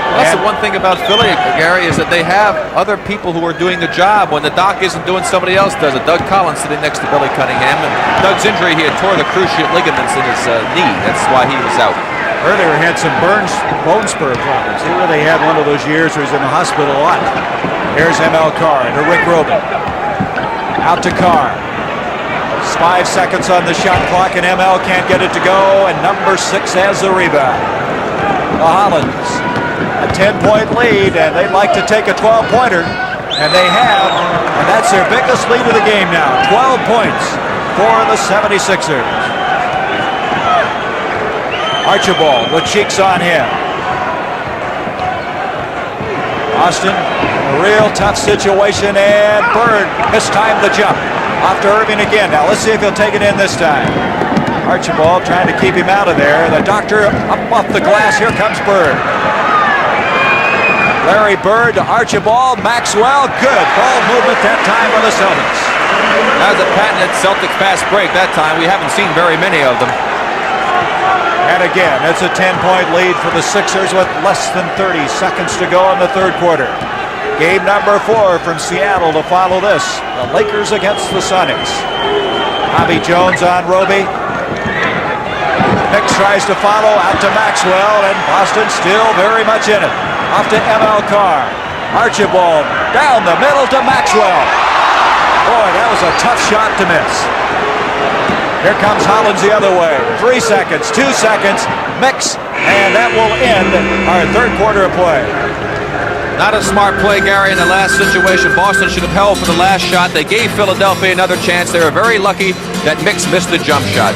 Well, that's the one thing about Philly, Gary, is that they have other people who are doing the job. When the doc isn't doing, somebody else does it. Doug Collins sitting next to Billy Cunningham, and Doug's injury, he had tore the cruciate ligaments in his knee. That's why he was out. Earlier had some bone spur problems. He really had one of those years where he's in the hospital a lot. Here's ML Carr to Rick Robin. Out to Carr. 5 seconds on the shot clock, and ML can't get it to go, and number 6 has the rebound. The Hollins. A 10-point lead, and they'd like to take a 12-pointer, and they have, and that's their biggest lead of the game now. 12 points for the 76ers. Archibald with Cheeks on him. Austin, a real tough situation, and Bird mistimed the jump. Off to Irving again. Now let's see if he'll take it in this time. Archibald trying to keep him out of there. The Doctor up off the glass. Here comes Bird. Larry Bird to Archibald. Maxwell, good ball movement that time for the Celtics. That was a patented Celtics fast break that time. We haven't seen very many of them. And again, it's a 10-point lead for the Sixers with less than 30 seconds to go in the third quarter. Game number 4 from Seattle to follow this. The Lakers against the Sonics. Bobby Jones on Roby. Mix tries to follow out to Maxwell, and Boston still very much in it. Off to ML Carr. Archibald down the middle to Maxwell. Boy, that was a tough shot to miss. Here comes Hollins the other way. 3 seconds, 2 seconds, Mix, and that will end our third quarter of play. Not a smart play, Gary, in the last situation. Boston should have held for the last shot. They gave Philadelphia another chance. They were very lucky that Mix missed the jump shot.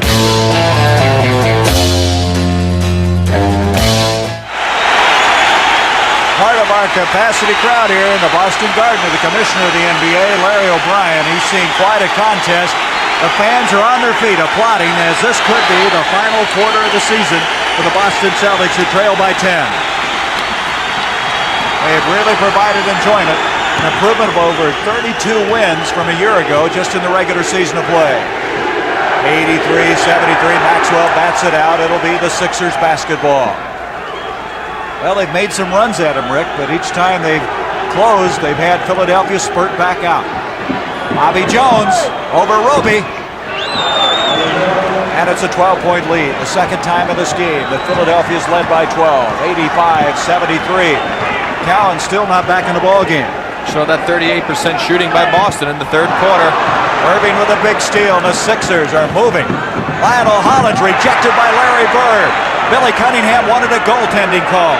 Part of our capacity crowd here in the Boston Garden of the commissioner of the NBA, Larry O'Brien. He's seen quite a contest. The fans are on their feet applauding as this could be the final quarter of the season for the Boston Celtics, who trail by 10. They have really provided enjoyment, an improvement of over 32 wins from a year ago just in the regular season of play. 83-73. Maxwell bats it out. It'll be the Sixers basketball. Well, they've made some runs at him, Rick, but each time they've closed, they've had Philadelphia spurt back out. Bobby Jones over Roby. And it's a 12-point lead. The second time in this game that Philadelphia's led by 12. 85-73. Cowan still not back in the ball game. So that 38% shooting by Boston in the third quarter. Irving with a big steal, and the Sixers are moving. Lionel Hollins rejected by Larry Bird. Billy Cunningham wanted a goaltending call.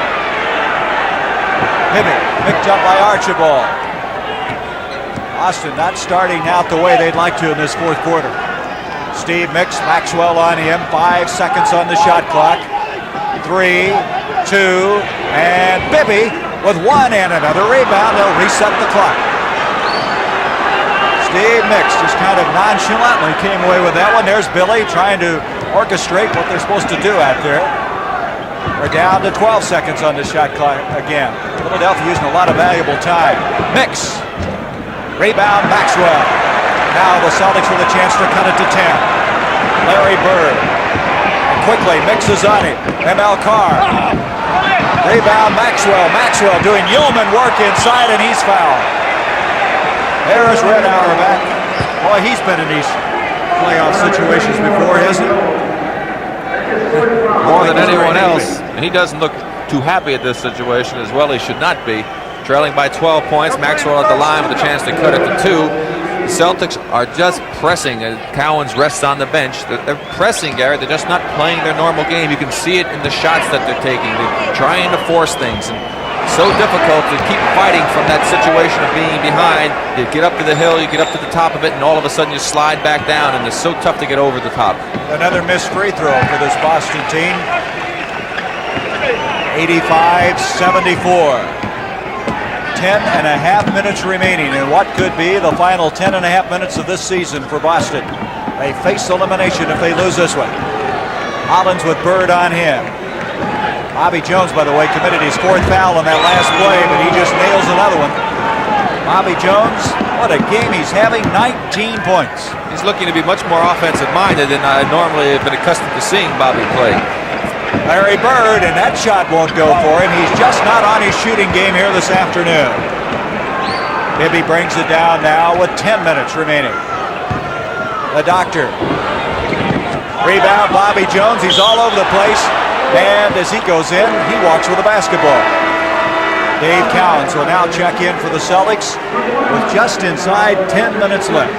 Hibby picked up by Archibald. Boston not starting out the way they'd like to in this fourth quarter. Steve Mix, Maxwell on him. 5 seconds on the shot clock. 3, 2, and Bibby with one and another rebound. They'll reset the clock. Steve Mix just kind of nonchalantly came away with that one. There's Billy trying to orchestrate what they're supposed to do out there. We're down to 12 seconds on the shot clock again. Philadelphia using a lot of valuable time. Mix. Rebound Maxwell. Now the Celtics with a chance to cut it to 10. Larry Bird. And quickly mixes on it. ML Carr. Rebound Maxwell. Maxwell doing yeoman work inside, and he's fouled. There's Red Auerbach. Boy, he's been in these playoff situations before, hasn't he? More than anyone else. And he doesn't look too happy at this situation as well. He should not be. Trailing by 12 points. Maxwell at the line with a chance to cut it to 2. The Celtics are just pressing as Cowan's rests on the bench. They're pressing, Gary. They're just not playing their normal game. You can see it in the shots that they're taking. They're trying to force things. And so difficult to keep fighting from that situation of being behind. You get up to the hill, you get up to the top of it, and all of a sudden you slide back down, and it's so tough to get over the top. Another missed free throw for this Boston team. 85-74. 10.5 minutes remaining in what could be the final 10.5 minutes of this season for Boston. They face elimination if they lose this one. Hollins with Bird on him. Bobby Jones, by the way, committed his 4th foul on that last play, but he just nails another one. Bobby Jones, what a game he's having, 19 points. He's looking to be much more offensive-minded than I normally have been accustomed to seeing Bobby play. Larry Bird, and that shot won't go for him. He's just not on his shooting game here this afternoon. Bibby brings it down now with 10 minutes remaining. The doctor. Rebound, Bobby Jones. He's all over the place. And as he goes in, he walks with the basketball. Dave Cowens will now check in for the Celtics with just inside 10 minutes left.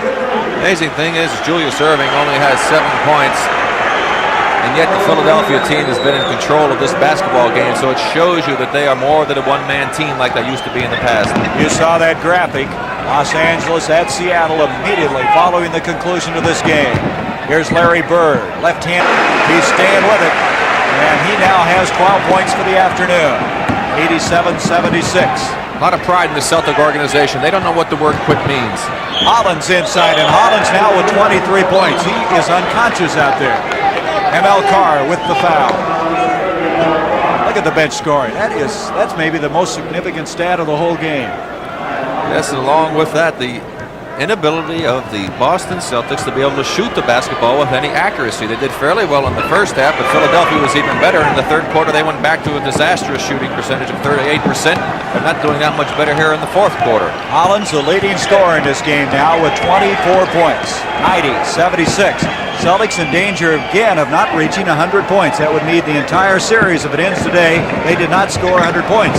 Amazing thing is Julius Erving only has 7 points. And yet the Philadelphia team has been in control of this basketball game, so it shows you that they are more than a one-man team like they used to be in the past. You saw that graphic. Los Angeles at Seattle immediately following the conclusion of this game. Here's Larry Bird, left hand. He's staying with it, and he now has 12 points for the afternoon. 87-76. A lot of pride in the Celtic organization. They don't know what the word quit means. Hollins inside, and Hollins now with 23 points. He is unconscious out there. ML Carr with the foul. Look at the bench scoring. That's maybe the most significant stat of the whole game. Yes, and along with that, the inability of the Boston Celtics to be able to shoot the basketball with any accuracy. They did fairly well in the first half, but Philadelphia was even better. In the third quarter, they went back to a disastrous shooting percentage of 38%. They're not doing that much better here in the fourth quarter. Hollins, the leading scorer in this game now with 24 points. 90-76. Celtics in danger again of not reaching 100 points. That would mean the entire series, if it ends today, they did not score 100 points.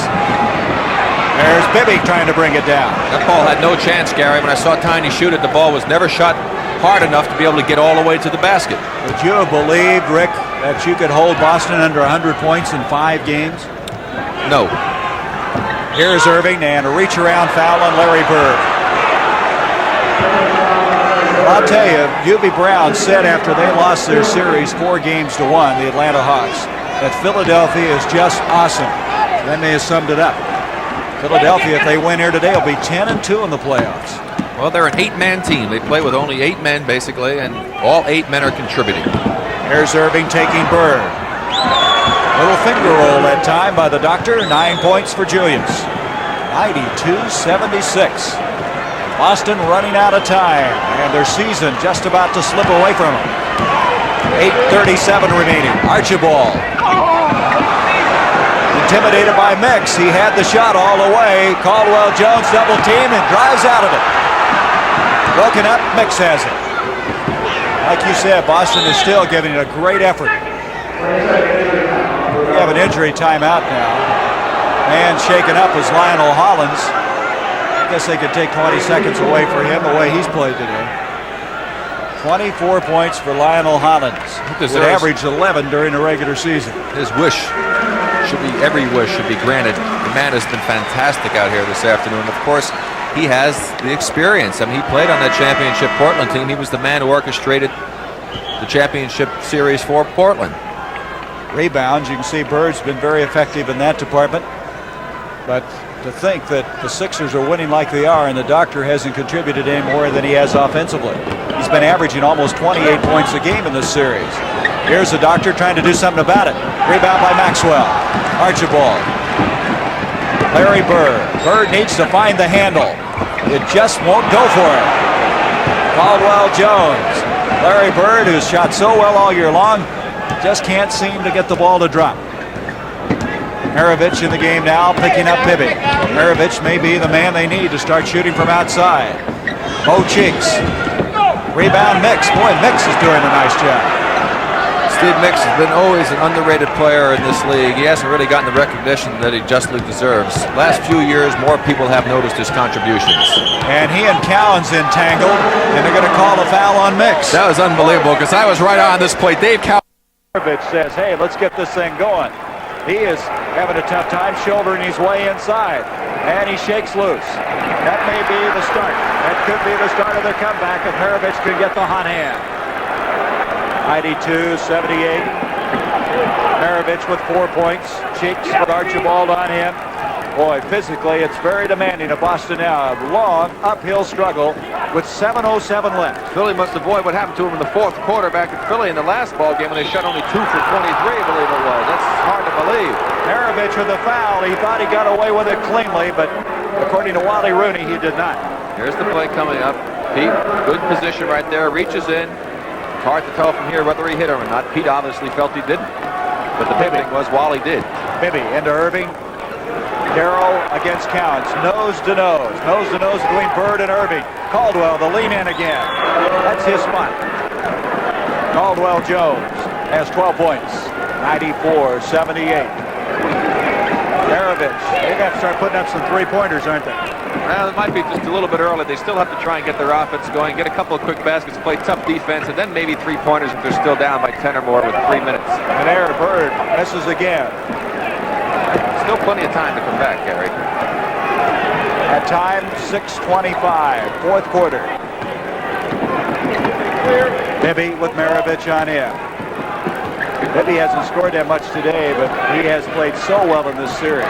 There's Bibby trying to bring it down. That ball had no chance, Gary. When I saw Tiny shoot it, the ball was never shot hard enough to be able to get all the way to the basket. Would you have believed, Rick, that you could hold Boston under 100 points in 5 games? No. Here's Irving and a reach-around foul on Larry Bird. I'll tell you, Hubie Brown said after they lost their series 4-1, the Atlanta Hawks, that Philadelphia is just awesome. Then they have summed it up. Philadelphia, if they win here today, will be 10-2 in the playoffs. Well, they're an 8-man team. They play with only 8 men, basically, and all 8 men are contributing. Here's Irving taking Bird. Little finger roll that time by the doctor. 9 points for Julius. 92-76. Boston running out of time, and their season just about to slip away from them. 8:37 remaining. Archibald. Intimidated by Mix. He had the shot all the way. Caldwell Jones double team and drives out of it. Broken up. Mix has it. Like you said, Boston is still giving it a great effort. We have an injury timeout now. Man shaken up is Lionel Hollins. I guess they could take 20 seconds away for him the way he's played today. 24 points for Lionel Hollins. Would average 11 during the regular season. His wish should be, every wish should be granted. The man has been fantastic out here this afternoon. Of course, he has the experience. I mean, he played on that championship Portland team. He was the man who orchestrated the championship series for Portland. Rebounds, you can see Bird's been very effective in that department. But to think that the Sixers are winning like they are and the doctor hasn't contributed any more than he has offensively. He's been averaging almost 28 points a game in this series. Here's the doctor trying to do something about it. Rebound by Maxwell. Archibald. Larry Bird. Bird needs to find the handle. It just won't go for him. Caldwell Jones. Larry Bird, who's shot so well all year long, just can't seem to get the ball to drop. Maravich in the game now, picking up Bibby. Maravich may be the man they need to start shooting from outside. Mo Cheeks. Rebound Mix. Boy, Mix is doing a nice job. Steve Mix has been always an underrated player in this league. He hasn't really gotten the recognition that he justly deserves. Last few years, more people have noticed his contributions. And he and Cowan's entangled, and they're going to call a foul on Mix. That was unbelievable because I was right on this play. Dave Cowan says, hey, let's get this thing going. He is having a tough time shouldering his way inside, and he shakes loose. That may be the start. That could be the start of their comeback if Maravich can get the hot hand. 92-78. Maravich with 4 points. Cheeks with Archibald on him. Boy, physically, it's very demanding of Boston now. A long uphill struggle with 7:07 left. Philly must avoid what happened to him in the fourth quarter back in Philly in the last ball game when they shot only 2 for 23, I believe it was. That's hard to believe. Maravich with the foul. He thought he got away with it cleanly, but according to Wally Rooney, he did not. Here's the play coming up. Pete, good position right there, reaches in. It's hard to tell from here whether he hit him or not. Pete obviously felt he didn't, but the big thing was Wally did. Bibby into Irving. Darrow against Counts, nose to nose between Bird and Irving. Caldwell, the lean in again. That's his spot. Caldwell Jones has 12 points, 94-78. Maravich, they're going to start putting up some three-pointers, aren't they? Well, it might be just a little bit early. They still have to try and get their offense going, get a couple of quick baskets, play tough defense, and then maybe three-pointers if they're still down by 10 or more with 3 minutes. And there, Bird misses again. Still plenty of time to come back, Gary. At time, 6:25, fourth quarter. Bibby with Maravich on him. Bibby hasn't scored that much today, but he has played so well in this series.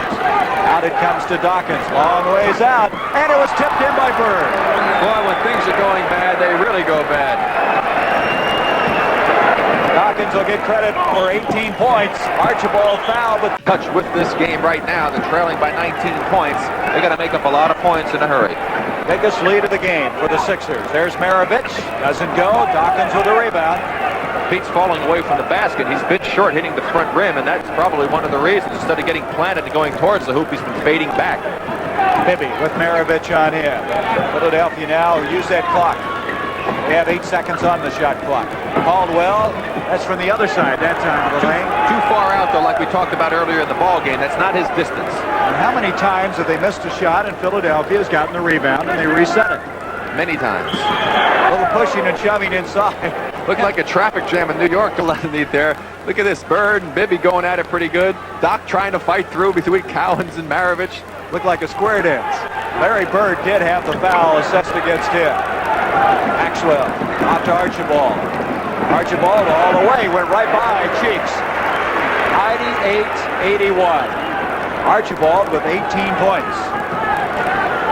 Out it comes to Dawkins, long ways out, and it was tipped in by Bird. Boy, when things are going bad, they really go bad. Dawkins will get credit for 18 points. Archibald foul, but Touch with this game right now. They're trailing by 19 points. They got to make up a lot of points in a hurry. biggest lead of the game for the Sixers. There's Maravich, doesn't go. Dawkins with a rebound. Pete's falling away from the basket. He's been short hitting the front rim, and that's probably one of the reasons. Instead of getting planted and going towards the hoop, he's been fading back. Bibby with Maravich on him. Philadelphia now use that clock. They have 8 seconds on the shot clock. Caldwell, that's from the other side that time of the lane. Too far out, though, like we talked about earlier in the ball game. That's not his distance. And how many times have they missed a shot and Philadelphia has gotten the rebound and they reset it? Many times. A little pushing and shoving inside. Looked like a traffic jam in New York underneath there. Look at this, Bird and Bibby going at it pretty good. Doc trying to fight through between Cowens and Maravich. Looked like a square dance. Larry Bird did have the foul assessed against him. Maxwell off to Archibald. Archibald all the way, went right by Cheeks. 98-81. Archibald with 18 points.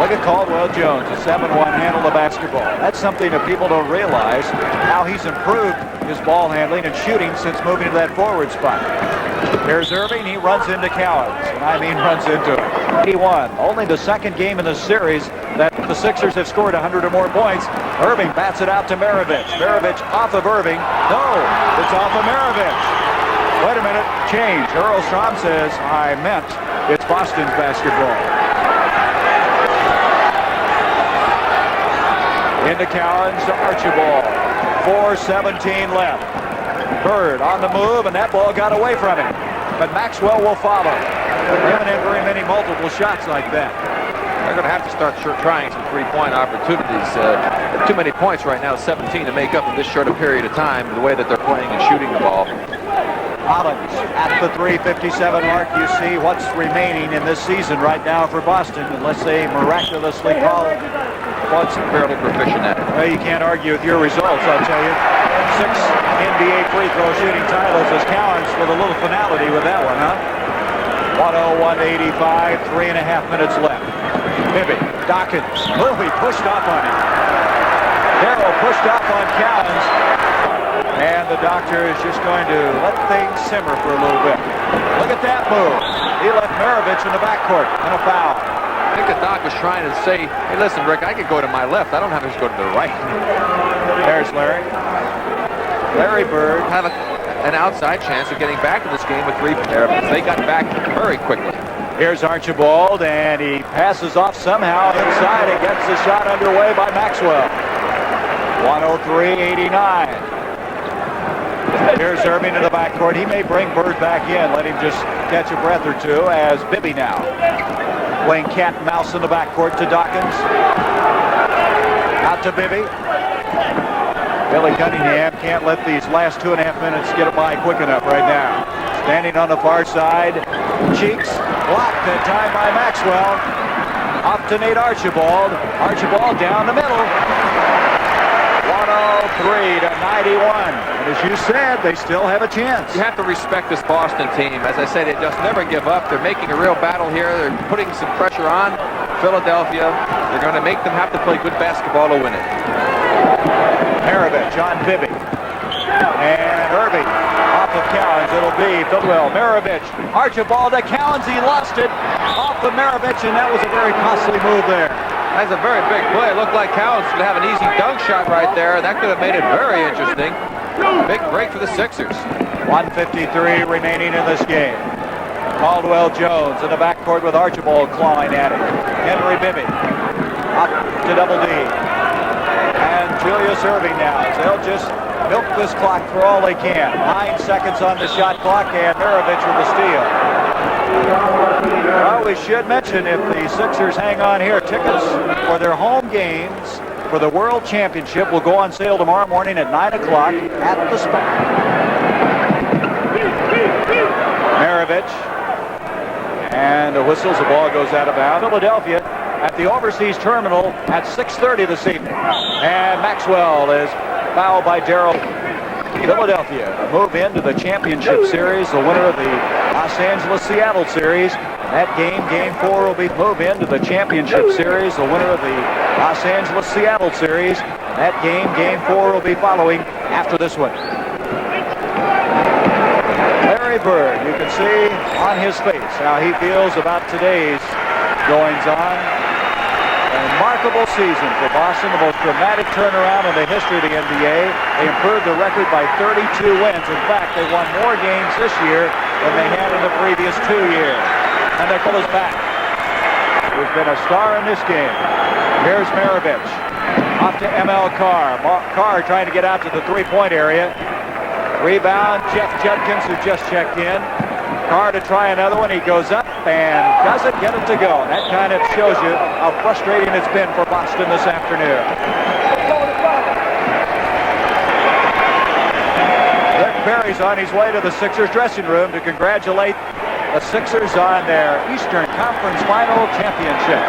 Look at Caldwell Jones, a 7-1 handle of basketball. That's something that people don't realize, how he's improved his ball handling and shooting since moving to that forward spot. Here's Irving. He runs into Cowens. And I mean runs into him. 81. Only the second game in the series that the Sixers have scored 100 or more points. Irving bats it out to Maravich. Maravich off of Irving. No, it's off of Maravich. Wait a minute. Change. Earl Strom says, I meant it's Boston's basketball. Into Cowens to Archibald. 4:17 left. Bird on the move, and that ball got away from him. But Maxwell will follow. They haven't had very many multiple shots like that. They're going to have to start trying some three-point opportunities. Too many points right now, 17 to make up in this short a period of time, the way that they're playing and shooting the ball. Collins at the 3:57 mark. You see what's remaining in this season right now for Boston, unless they miraculously call it. What's fairly proficient at it. Well, you can't argue with your results, I'll tell you. 6 NBA free throw shooting titles as Cowens with a little finality with that one, huh? 101-85, 3.5 minutes left. Bibby, Dawkins, Movie pushed up on him. Darrell pushed up on Cowens. And the doctor is just going to let things simmer for a little bit. Look at that move. He left Maravich in the backcourt and a foul. I think the doc was trying to say, hey, listen, Rick, I could go to my left. I don't have to go to the right. There's Larry. Larry Bird. Have an outside chance of getting back in this game with 3 there. They got back very quickly. Here's Archibald, and he passes off somehow inside and gets the shot underway by Maxwell. 103-89. Here's Irving in the backcourt. He may bring Bird back in, let him just catch a breath or two, as Bibby now playing cat and mouse in the backcourt to Dawkins. Out to Bibby. Billy Cunningham can't let these last 2.5 minutes get by quick enough right now. Standing on the far side. Cheeks blocked that time by Maxwell. Off to Nate Archibald. Archibald down the middle. 103-91. And as you said, they still have a chance. You have to respect this Boston team. As I said, they just never give up. They're making a real battle here. They're putting some pressure on Philadelphia. They're going to make them have to play good basketball to win it. Maravich on Bibby. And Irving off of Cowens. It'll be Bidwell. Maravich. Archibald to Cowens. He lost it off of Maravich, and that was a very costly move there. That's a very big play. It looked like Cowens could have an easy dunk shot right there. That could have made it very interesting. Big break for the Sixers. 1:53 remaining in this game. Caldwell Jones in the backcourt with Archibald clawing at it. Henry Bibby up to Double D. And Julius Irving now. They'll just milk this clock for all they can. 9 seconds on the shot clock, and Maravich with the steal. Well, we should mention, if the Sixers hang on here, tickets for their home games for the World Championship will go on sale tomorrow morning at 9 o'clock at the Spot. Maravich. And the whistles, the ball goes out of bounds. Philadelphia at the overseas terminal at 6:30 this evening. And Maxwell is fouled by Darrell. Philadelphia to move into the championship series, the winner of the Los Angeles-Seattle series. That game, Game 4, will be move into the championship series, the winner of the Los Angeles-Seattle series. That game, Game 4, will be following after this one. Larry Bird, you can see on his face how he feels about today's goings-on. A remarkable season for Boston, the most dramatic turnaround in the history of the NBA. They improved the record by 32 wins. In fact, they won more games this year than they had in the previous 2 years. And they're is back. Who's been a star in this game. Here's Maravich. Off to ML Carr. Carr trying to get out to the three-point area. Rebound, Jeff Judkins, who just checked in. Carr to try another one. He goes up and doesn't get it to go. That kind of shows you how frustrating it's been for Boston this afternoon. Rick Barry's on his way to the Sixers dressing room to congratulate the Sixers on their Eastern Conference Final Championship.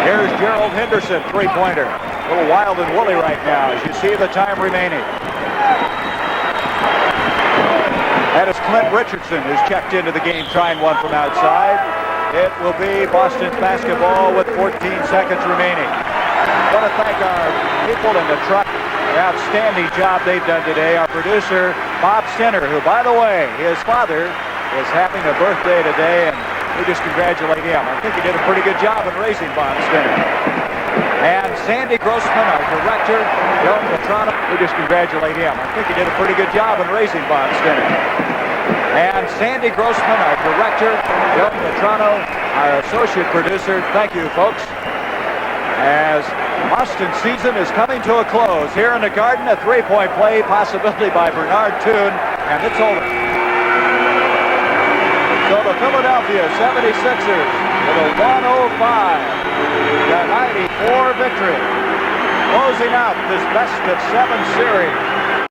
Here's Gerald Henderson, three-pointer. A little wild and woolly right now as you see the time remaining. That is Clint Richardson, who's checked into the game, trying one from outside. It will be Boston basketball with 14 seconds remaining. I want to thank our people in the truck. The outstanding job they've done today. Our producer, Bob Stenner, who, by the way, his father is having a birthday today, and we just congratulate him. I think he did a pretty good job in raising bonds, didn't he? And Sandy Grossman, our director, Bill Petrano, we just congratulate him. I think he did a pretty good job in raising bonds, didn't he? And Sandy Grossman, our director, Bill Petrano, our associate producer. Thank you, folks. As Boston season is coming to a close here in the Garden, a three-point play possibility by Bernard Toon, and it's over. So the Philadelphia 76ers with a 105 to 94 victory, closing out this best-of-7 series.